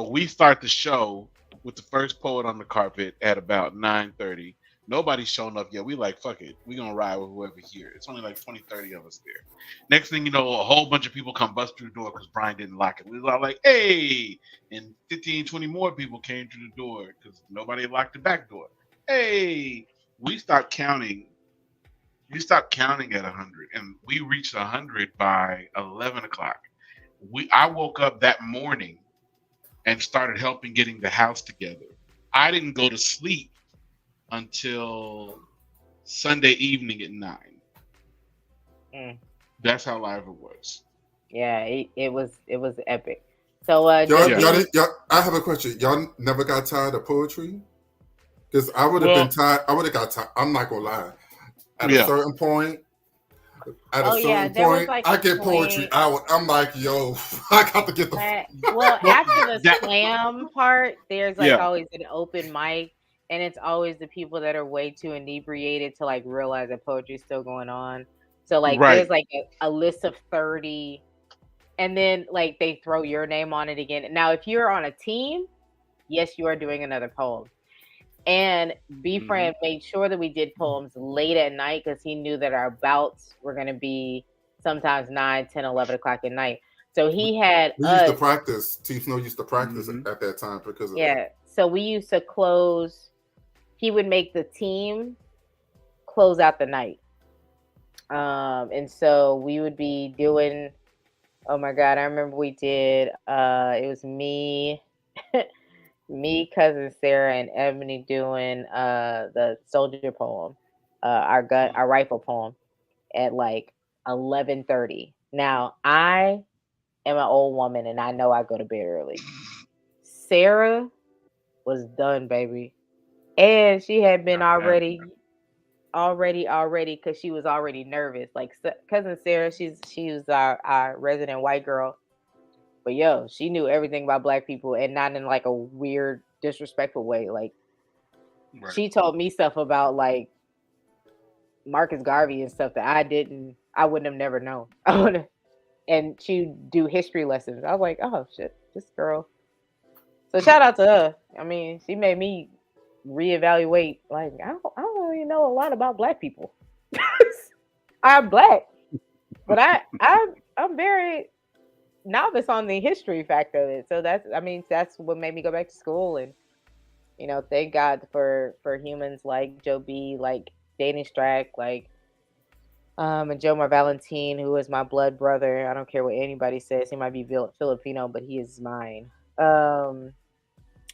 we start the show with the first poet on the carpet at about 9:30. Nobody's shown up yet. We like, fuck it. We're going to ride with whoever here. It's only like 20, 30 of us there. Next thing you know, a whole bunch of people come bust through the door because Brian didn't lock it. We was all like, hey. And 15, 20 more people came through the door because nobody locked the back door. Hey. We stopped counting. We stopped counting at 100. And we reached 100 by 11 o'clock. I woke up that morning and started helping getting the house together. I didn't go to sleep until Sunday evening at 9. That's how live it was. Yeah, it was epic. So I JB, have a question. Y'all never got tired of poetry? Because I would have Well, been tired. I would have got tired. I'm not gonna lie. At Yeah. a certain point, there was like I a get poetry point. out. I'm like, yo, I got to get the. Well, after the that- slam part, there's like Yeah. always an open mic, and it's always the people that are way too inebriated to like realize that poetry's still going on. So like Right. there's like a list of 30, and then like they throw your name on it again. Now, if you're on a team, yes, you are doing another poem. And B Fran made sure that we did poems late at night because he knew that our bouts were going to be sometimes 9, 10, 11 o'clock at night. So he had We used to practice. Teeth No used to practice at that time because of that. So we used to close. He would make the team close out the night. And so we would be doing, oh my God, I remember we did, it was me, cousin Sarah, and Ebony doing the soldier poem, our rifle poem at like 11:30. Now I am an old woman and I know I go to bed early. Sarah was done, baby, and she had been already because she was already nervous. Like cousin Sarah, she was our resident white girl. But yo, she knew everything about Black people, and not in like a weird, disrespectful way. Like she told me stuff about like Marcus Garvey and stuff that I wouldn't have never known. And she'd do history lessons. I was like, oh shit, this girl. So shout out to her. I mean, she made me reevaluate. Like I don't really know a lot about Black people. I'm Black, but I'm very novice on the history fact of it. So that's what made me go back to school. And thank God for humans like Joe B, like Danny Strack, like and Joe Valentine, who is my blood brother. I don't care what anybody says. He might be Filipino, but he is mine.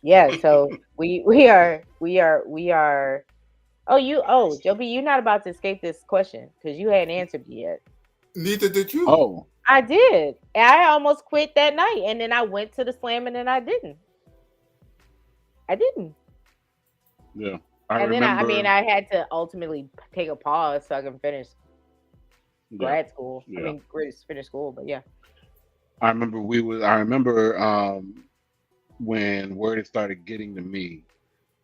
Yeah, so we are Joe B, you're not about to escape this question because you hadn't answered yet. Neither did you. Oh, I did. I almost quit that night, and then I went to the slam, and then I didn't. Yeah. Then I had to ultimately take a pause so I can finish grad school. Yeah. Finish school, but yeah. I remember when word had started getting to me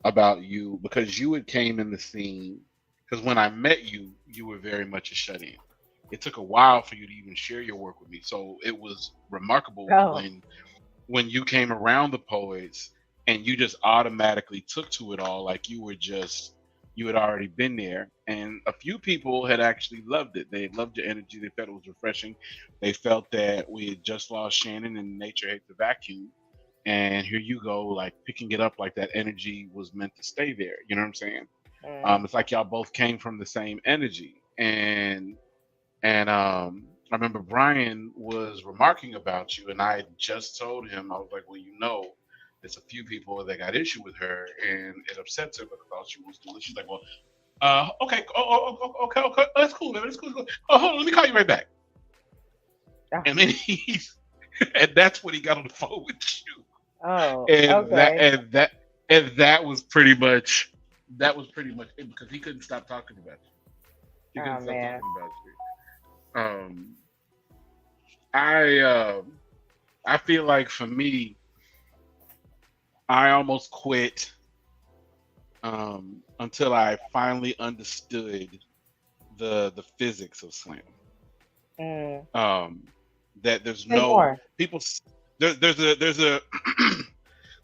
about you, because you had came in the scene, because when I met you, you were very much a shut-in. It took a while for you to even share your work with me. So it was remarkable when you came around the poets and you just automatically took to it all like you had already been there. And a few people had actually loved it. They loved your energy. They felt it was refreshing. They felt that we had just lost Shannon and nature hates the vacuum. And here you go, like picking it up like that energy was meant to stay there. You know what I'm saying? It's like y'all both came from the same energy. And I remember Brian was remarking about you, and I had just told him, I was like, well, There's a few people that got issue with her, and it upsets her because all she wants to do is she's like, well, okay, okay, that's cool, man, that's cool. Oh, hold on, let me call you right back. Oh. And then and that's when he got on the phone with you. Oh, And okay. that was pretty much it because he couldn't stop talking about you. He couldn't stop Man. talking about you. I feel like for me, I almost quit until I finally understood the physics of slam. That there's Say no more. people. There's a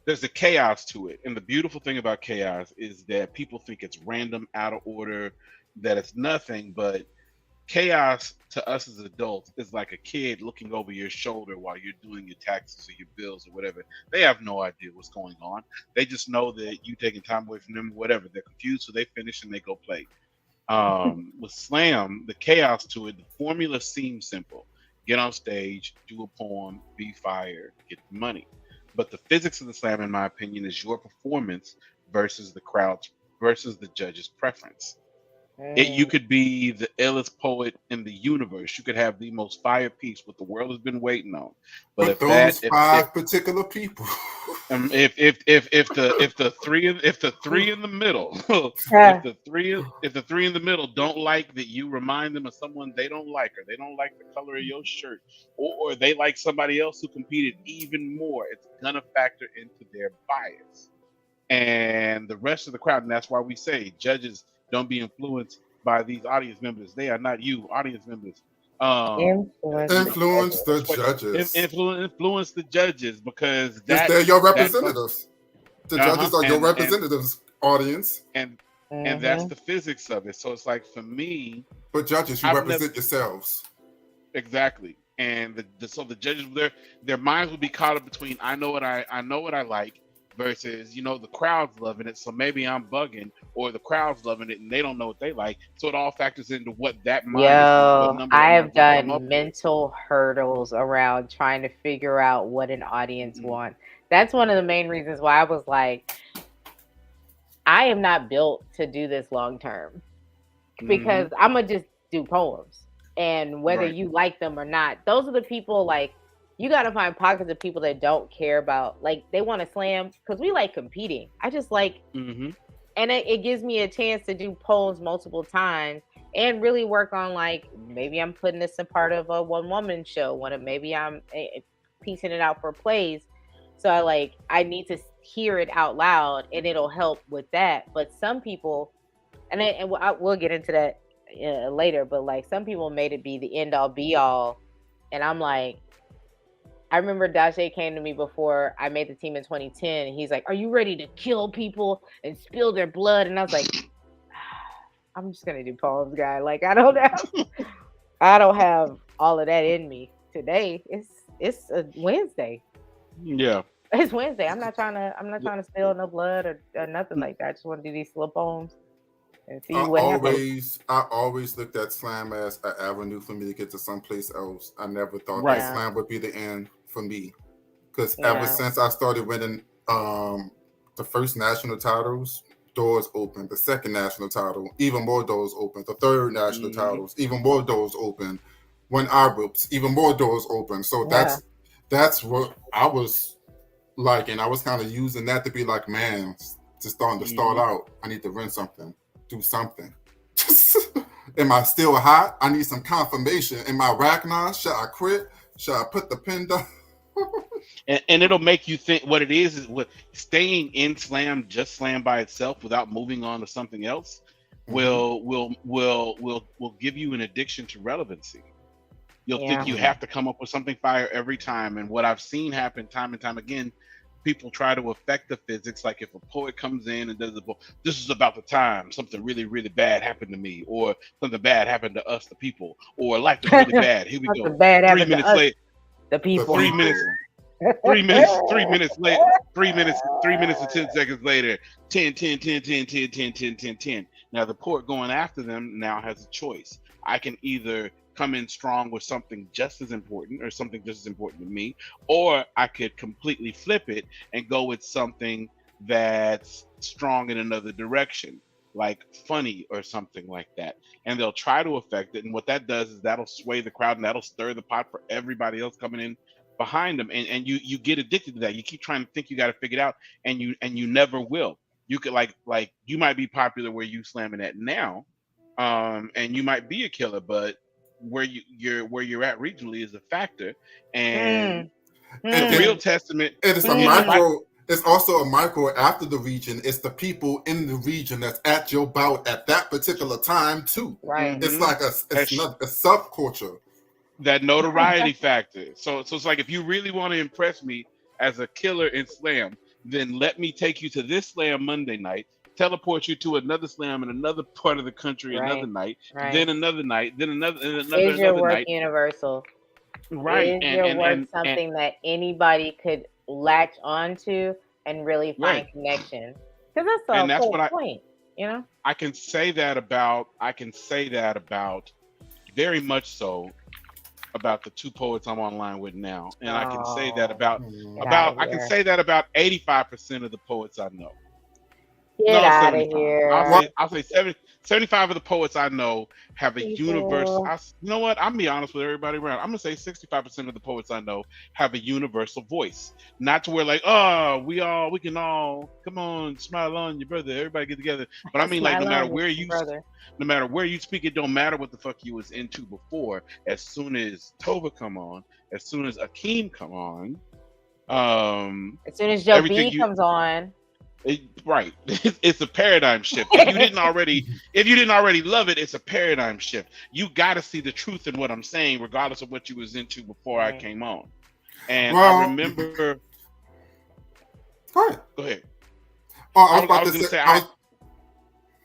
there's a chaos to it, and the beautiful thing about chaos is that people think it's random, out of order, that it's nothing, but chaos to us as adults is like a kid looking over your shoulder while you're doing your taxes or your bills or whatever. They have no idea what's going on. They just know that you taking time away from them, whatever. They're confused, so they finish and they go play. With slam, the chaos to it, the formula seems simple. Get on stage, do a poem, be fired, get the money. But the physics of the slam, in my opinion, is your performance versus the crowd's versus the judge's preference. You could be the illest poet in the universe. You could have the most fire piece, what the world has been waiting on. But if those that, five particular people, if the three in the middle, Yeah. if the three in the middle don't like that you remind them of someone they don't like, or they don't like the color of your shirt, or they like somebody else who competed even more, it's gonna factor into their bias. And the rest of the crowd, and that's why we say judges don't be influenced by these audience members. They are not you, audience members. influence the judges. Influence the judges because They're your representatives. The judges are your representatives, audience. And that's the physics of it. So it's like for me, but judges, you represent yourselves. Exactly. And so the judges, their minds would be caught up between I know what I like versus, the crowd's loving it, so maybe I'm bugging, or the crowd's loving it and they don't know what they like. So it all factors into what that mind is. I have done mental hurdles around trying to figure out what an audience wants. That's one of the main reasons why I was like, I am not built to do this long term because I'm going to just do poems. And whether you like them or not, those are the people like, you got to find pockets of people that don't care about, like, they want to slam because we like competing. I just like, and it gives me a chance to do poems multiple times and really work on, like, maybe I'm putting this in part of a one-woman show. Maybe I'm piecing it out for plays. So I need to hear it out loud and it'll help with that. But some people, and we'll get into that later, but like some people made it be the end all be all. And I'm like, I remember Dache came to me before I made the team in 2010. And he's like, are you ready to kill people and spill their blood? And I was like, I'm just going to do poems, guy. Like, I don't have all of that in me today. It's a Wednesday. Yeah. It's Wednesday. I'm not trying to spill no blood or nothing like that. I just want to do these little poems and see what happens. I always looked at slam as an avenue for me to get to someplace else. I never thought that slam would be the end for me, because ever since I started winning the first national titles, doors open. The second national title, even more doors open. The third national titles, even more doors open. When I whips, even more doors open. So that's what I was like, and I was kind of using that to be like, man, just starting to start out. I need to win something, do something. Am I still hot? I need some confirmation. Am I racknard? Should I quit? Should I put the pen down? and it'll make you think what it is what staying in slam, just slam by itself without moving on to something else will give you an addiction to relevancy. You'll think you have to come up with something fire every time. And what I've seen happen time and time again, people try to affect the physics. Like if a poet comes in and does a book, this is about the time something really, really bad happened to me, or something bad happened to us, the people, or life is really bad. Here we go. 3 minutes later. The people. 3 minutes. 3 minutes. 3 minutes later. 3 minutes. 3 minutes and 10 seconds later. 10. Now the poet going after them now has a choice. I can either come in strong with something just as important or something just as important to me, or I could completely flip it and go with something that's strong in another direction, like funny or something like that. And they'll try to affect it. And what that does is that'll sway the crowd and that'll stir the pot for everybody else coming in behind them. And you get addicted to that. You keep trying to think you got to figure it out, and you never will. You could like you might be popular where you slamming at now, and you might be a killer, but where you're at regionally is a factor. And the real testament it's a micro. It's also a micro after the region. It's the people in the region that's at your bout at that particular time too. Right. It's like a subculture. That notoriety factor. So it's like, if you really want to impress me as a killer in slam, then let me take you to this slam Monday night, teleport you to another slam in another part of the country another night, then another night, then another Is your work night. Universal? Right. Is your work something that anybody could latch onto and really find connection? Because that's the whole point, you know? I can say that about very much so about the two poets I'm online with now. And I can say that about 85% of the poets I know. Get out of here. I'll say 75 of the poets I know have a universal. You know what? I'm gonna be honest with everybody around. I'm gonna say 65% of the poets I know have a universal voice. Not to where like, oh, we can all come on, smile on your brother. Everybody get together. But I mean, like, no matter where you speak, it don't matter what the fuck you was into before. As soon as Tova come on, as soon as Akeem come on, as soon as Joe B comes on. Right, it's a paradigm shift. If you didn't already love it, it's a paradigm shift. You got to see the truth in what I'm saying, regardless of what you was into before I came on. And I remember. Go ahead. Oh, I was going to say.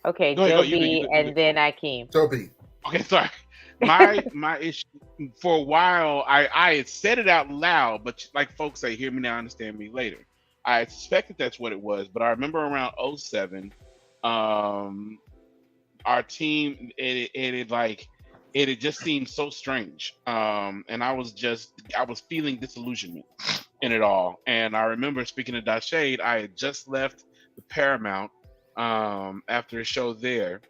Okay, Joe B, and then Akeem. Joe B. Okay, sorry. My issue for a while, I had said it out loud, but like folks say, hear me now, understand me later. I suspected that's what it was, but I remember around 07, our team, it had just seemed so strange. And I was feeling disillusionment in it all. And I remember speaking to Dashade, I had just left the Paramount after a show there.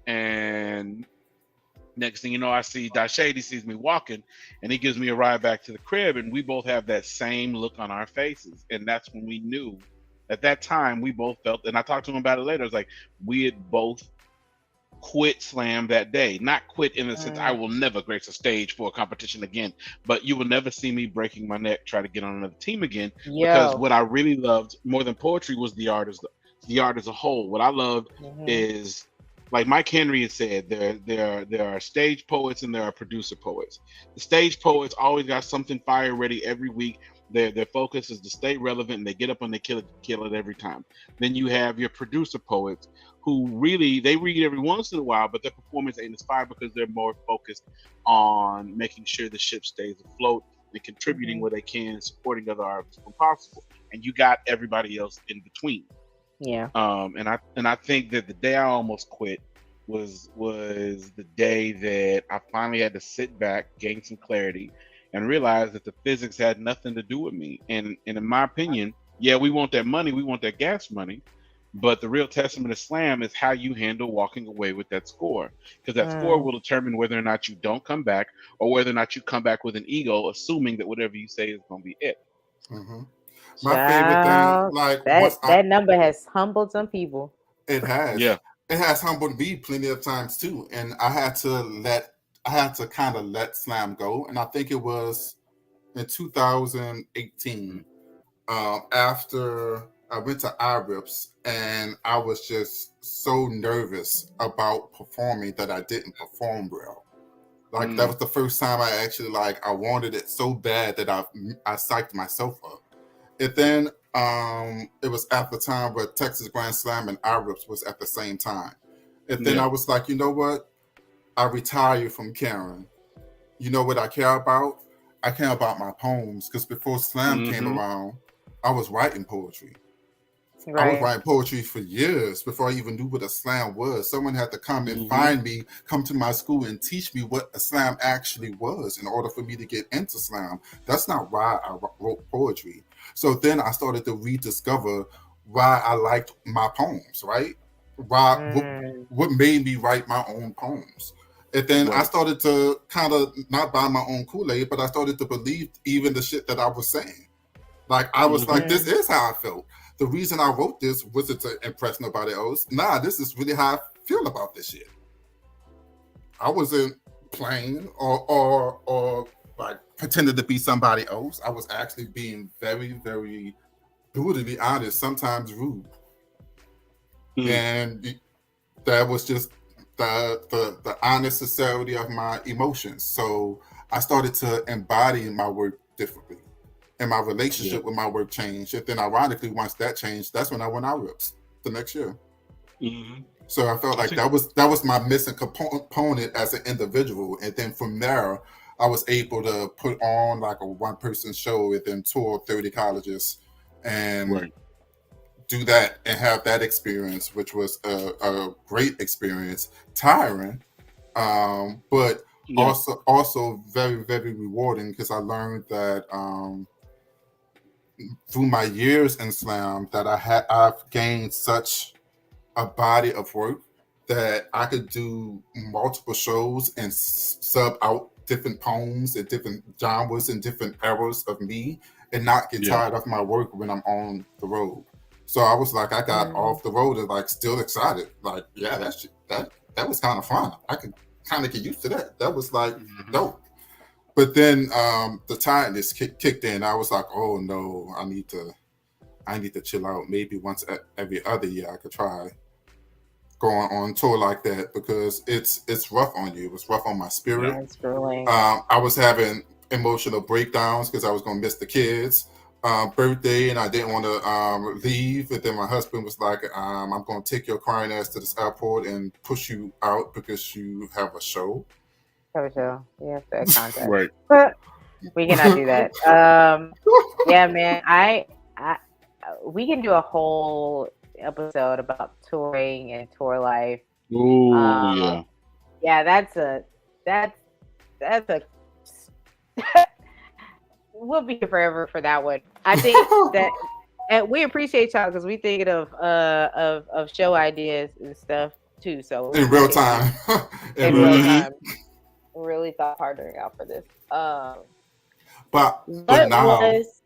And next thing you know, I see Dashade, he sees me walking, and he gives me a ride back to the crib, and we both have that same look on our faces. And that's when we knew, at that time, we both felt, and I talked to him about it later, it's like, we had both quit slam that day. Not quit in the sense, I will never grace a stage for a competition again, but you will never see me breaking my neck, try to get on another team again. Because what I really loved more than poetry was the art as a whole. What I loved is, like Mike Henry had said, there are stage poets and there are producer poets. The stage poets always got something fire ready every week. Their focus is to stay relevant, and they get up and they kill it every time. Then you have your producer poets who really, they read every once in a while, but their performance ain't as fire because they're more focused on making sure the ship stays afloat and contributing where they can, supporting other artists when possible. And you got everybody else in between. Yeah. And I think that the day I almost quit was the day that I finally had to sit back, gain some clarity, and realize that the physics had nothing to do with me. And in my opinion, yeah, we want that money, we want that gas money, but the real testament of slam is how you handle walking away with that score, because that score will determine whether or not you don't come back, or whether or not you come back with an ego, assuming that whatever you say is going to be it. My favorite thing, like that number has humbled some people. It has. Yeah. It has humbled me plenty of times too. And I had to kind of let slam go. And I think it was in 2018, after I went to IRIPS, and I was just so nervous about performing that I didn't perform well. Like that was the first time I actually, like, I wanted it so bad that I psyched myself up. And then it was at the time where Texas Grand Slam and IRIPS was at the same time. And then I was like, you know what? I retired from caring. You know what I care about? I care about my poems, because before slam came around, I was writing poetry I was Right. writing poetry for years before I even knew what a slam was. Someone had to come and Mm-hmm. find me, come to my school and teach me what a slam actually was in order for me to get into slam. That's not why I wrote poetry. So then I started to rediscover why I liked my poems, right? Why, Mm. what made me write my own poems. And then I Right. started to kind of not buy my own Kool-Aid, but I started to believe even the shit that I was saying. Like, I was like, Mm-hmm. this is how I felt. The reason I wrote this wasn't to impress nobody else. Nah, this is really how I feel about this shit. I wasn't playing or like pretending to be somebody else. I was actually being very, very brutally honest, sometimes rude. Mm. And that was just the honest sincerity of my emotions. So I started to embody my work differently. And my relationship with my work changed. And then ironically, once that changed, that's when I went out rips the next year. Mm-hmm. So I felt like that was my missing component as an individual. And then from there, I was able to put on like a one-person show and then tour 30 colleges and Right. do that and have that experience, which was a great experience, tiring, but Yeah. also very, very rewarding because I learned that through my years in slam that I've gained such a body of work that I could do multiple shows and sub out different poems and different genres and different eras of me and not get Yeah. tired of my work when I'm on the road. So I was like, I got off the road and like still excited. Like, yeah, that was kind of fun. I could kind of get used to that. That was like dope. But then the tiredness kicked in. I was like, oh no, I need to chill out. Maybe once every other year I could try going on tour like that because it's rough on you. It was rough on my spirit. Yeah, it's grueling. I was having emotional breakdowns because I was gonna miss the kids' birthday and I didn't want to leave. And then my husband was like, "I'm gonna take your crying ass to this airport and push you out because you have a show." So we have to contact. Right. We cannot do that. Yeah, man. We can do a whole episode about touring and tour life. Oh yeah. Yeah, that's a we'll be here forever for that one. I think that, and we appreciate y'all because we thinking of show ideas and stuff too. So in real time. in real time, really thought harder out for this. But What now, was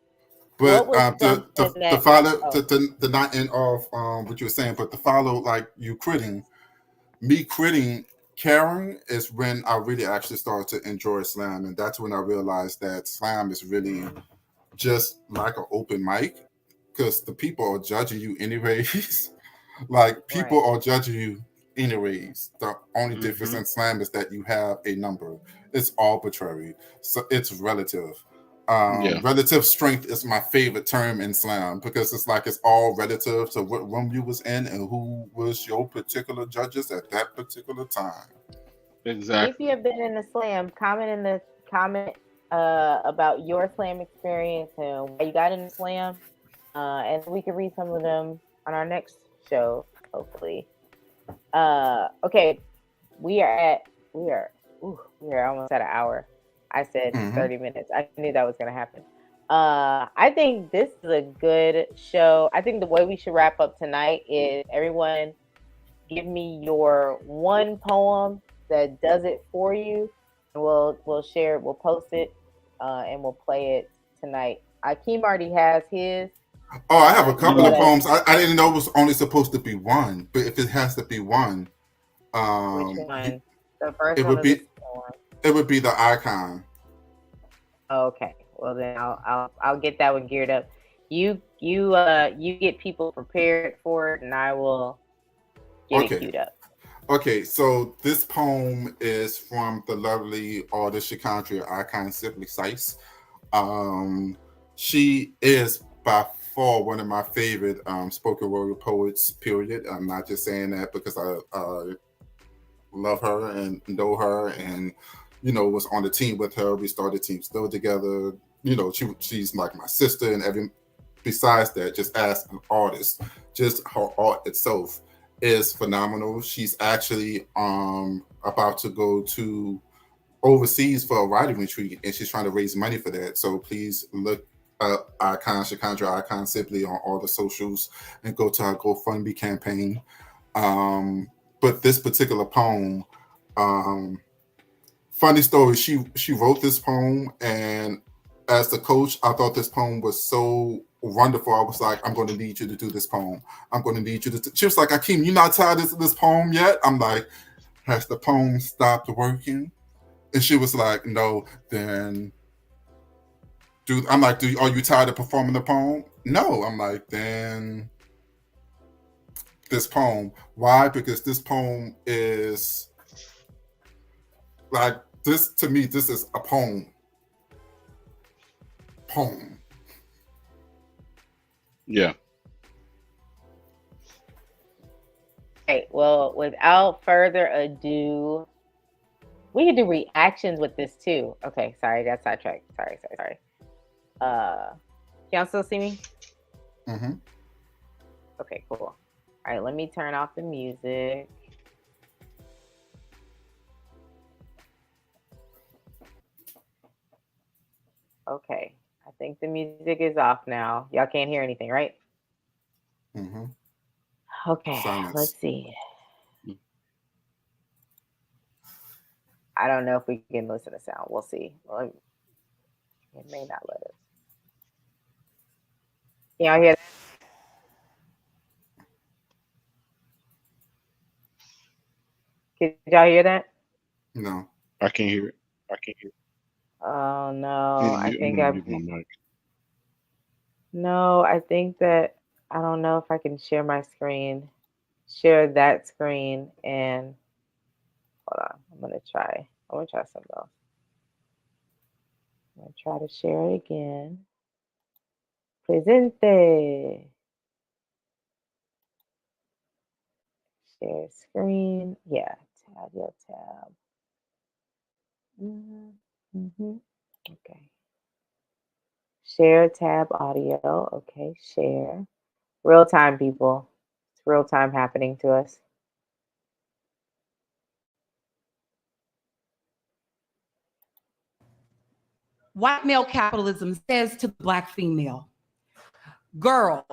to follow the not end off what you were saying, but to follow like you critting, me critting Karen is when I really actually started to enjoy slam, and that's when I realized that slam is really just like an open mic because the people are judging you anyways. Like people are judging you anyways. The only difference in slam is that you have a number. It's arbitrary, so it's relative. Relative strength is my favorite term in slam because it's like it's all relative to what room you was in and who was your particular judges at that particular time. Exactly. If you have been in the slam, comment about your slam experience and why you got in the slam, and we can read some of them on our next show, hopefully. Okay, we are almost at an hour. I said 30 minutes. I knew that was going to happen. I think this is a good show. I think the way we should wrap up tonight is everyone give me your one poem that does it for you. And we'll share it, we'll post it, and we'll play it tonight. Akeem already has his. Oh, I have a couple of poems. I didn't know it was only supposed to be one, but if it has to be one, which one? The first it one would be it would be the icon. Okay, well then I'll get that one geared up. You get people prepared for it, and I will get it queued up. Okay, so this poem is from the lovely artist Shikandria Icon Simply Sice. She is by far one of my favorite spoken word poets, period. I'm not just saying that because I love her and know her and, was on the team with her. We started Team Still together. She's like my sister in every besides that, just as an artist, just her art itself is phenomenal. She's actually about to go to overseas for a writing retreat, and she's trying to raise money for that. So please look up Icon Shakandra Icon Sibley on all the socials and go to her GoFundMe campaign. But this particular poem, funny story, she wrote this poem, and as the coach, I thought this poem was so wonderful. I was like, I'm going to need you to do this poem. I'm going to need you to. She was like, Akeem, you not tired of this poem yet? I'm like, has the poem stopped working? And she was like, no. Then, I'm like, are you tired of performing the poem? No. I'm like, then this poem. Why? Because this poem is like this to me. This is a poem. Yeah. Okay, well, without further ado, we can do reactions with this too. Okay, sorry, I got sidetracked. Sorry. Y'all still see me? Mm-hmm. Okay, cool. All right, let me turn off the music. Okay, I think the music is off now. Y'all can't hear anything, right? Mm-hmm. Okay, Silence. Let's see. I don't know if we can listen to sound. We'll see. Well, it may not let us. Can y'all hear that? Can y'all hear that? No. I can't hear it. Oh no, Yeah, I think I'm gonna mute my mic. No, I think that I don't know if I can share my screen. Share that screen and hold on. I'm gonna try something else. I'm gonna try to share it again. Presente. Share screen. Yeah, tab. Mm-hmm. Okay. Share tab audio. Okay, share. Real time, people. It's real time happening to us. White male capitalism says to the Black female, girl,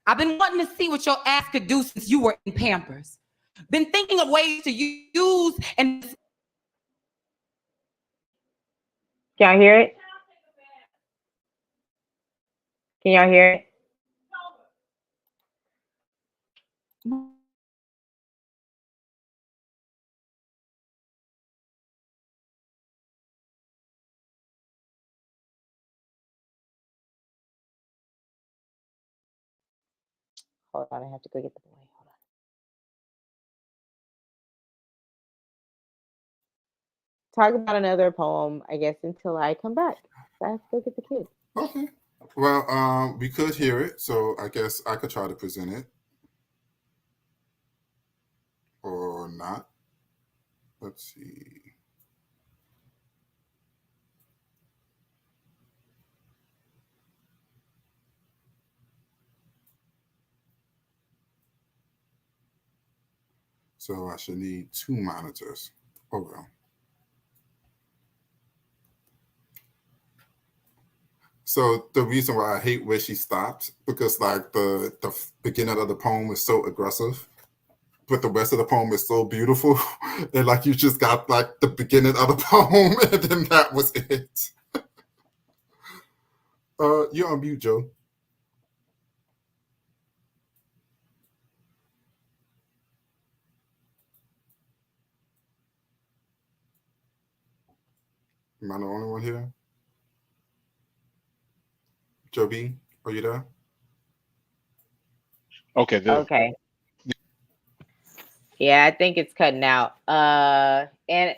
I've been wanting to see what your ass could do since you were in Pampers. Been thinking of ways to use and... Can y'all hear it? Can y'all hear it? Hold on, I have to go get the boy. Hold on. Talk about another poem, I guess, until I come back. I have to go get the kid. Okay. Well, we could hear it, so I guess I could try to present it. Or not. Let's see. So I should need 2 monitors. Oh well. So the reason why I hate where she stopped, because like the beginning of the poem is so aggressive, but the rest of the poem is so beautiful. And like you just got like the beginning of the poem and then that was it. You're on mute, Joe. Am I the only one here? Joe B, are you there? Okay. Okay. Yeah, I think it's cutting out. And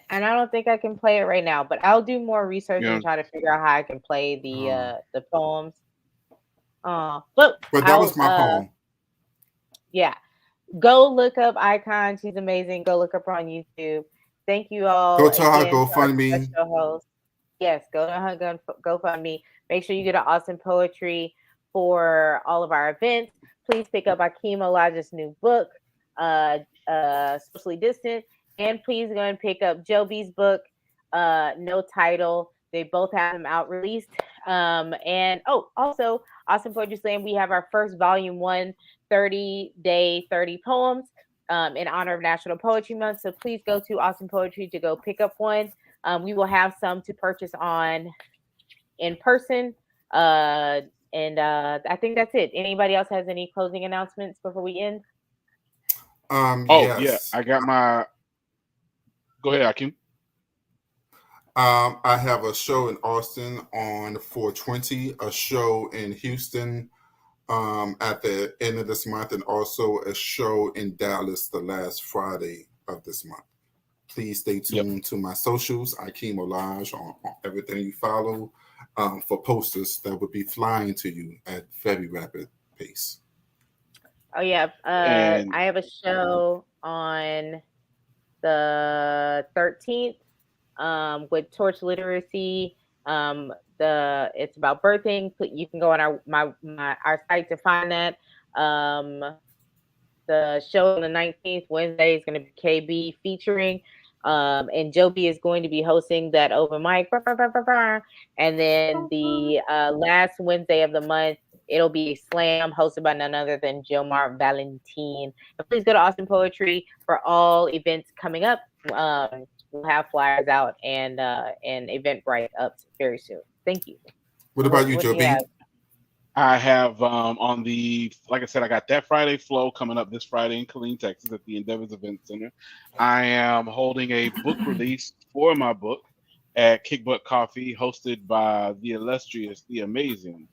I don't think I can play it right now, but I'll do more research and try to figure out how I can play the poems. But that was my poem. Yeah. Go look up Icon. She's amazing. Go look up her on YouTube. Thank you all. Go to her GoFundMe. Yes, go to her GoFundMe. Make sure you get an Awesome Poetry for all of our events. Please pick up Akeem Elijah's new book, Socially Distant, and please go and pick up Joby's book, No Title. They both have them out released. And also Awesome Poetry Slam, we have our first volume 1 30-day 30 poems in honor of National Poetry Month. So please go to Awesome Poetry to go pick up one. We will have some to purchase on in person. And I think that's it. Anybody else has any closing announcements before we end? Yes. I got my. Go ahead, Akeem. I have a show in Austin on 4/20, a show in Houston at the end of this month, and also a show in Dallas the last Friday of this month. Please stay tuned to my socials, Akeem Olaj, on everything you follow, for posters that will be flying to you at very rapid pace. Oh yeah, I have a show on the 13th with Torch Literacy. It's about birthing. You can go on our site to find that. The show on the 19th, Wednesday, is going to be KB featuring, and Joby is going to be hosting that open mic. And then the last Wednesday of the month, it'll be a slam hosted by none other than Jomar Valentin. And please go to Austin Poetry for all events coming up. We'll have flyers out and Eventbrite up very soon. Thank you. What about you, Joby? I have on the, like I said, I got that Friday flow coming up this Friday in Killeen, Texas at the Endeavors Event Center. I am holding a book release for my book at Kick Butt Coffee, hosted by the illustrious, the amazing,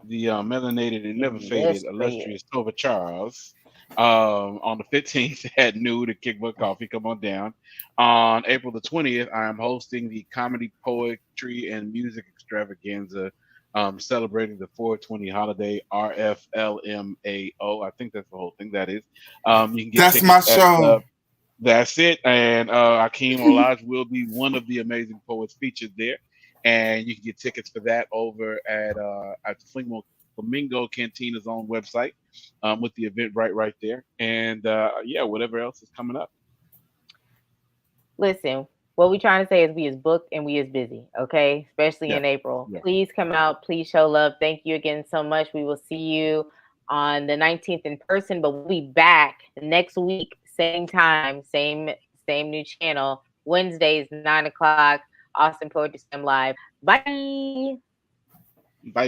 the melanated and never faded, illustrious Tova Charles. On the 15th at noon at Kick Butt Coffee. Come on down. On April the 20th, I am hosting the Comedy, Poetry, and Music Extravaganza, celebrating the 420 holiday, RFLMAO. I think that's the whole thing. That is. You can get that's my show. That's it. And Akeem Olaj will be one of the amazing poets featured there. And you can get tickets for that over at Flamingo Cantina's own website, with the Eventbrite right there. And whatever else is coming up. Listen, what we're trying to say is we is booked and we is busy, okay? Especially in April. Yeah. Please come out. Please show love. Thank you again so much. We will see you on the 19th in person, but we'll be back next week, same time, same new channel, Wednesdays, 9:00, Austin Poetry Slam Live. Bye. Bye.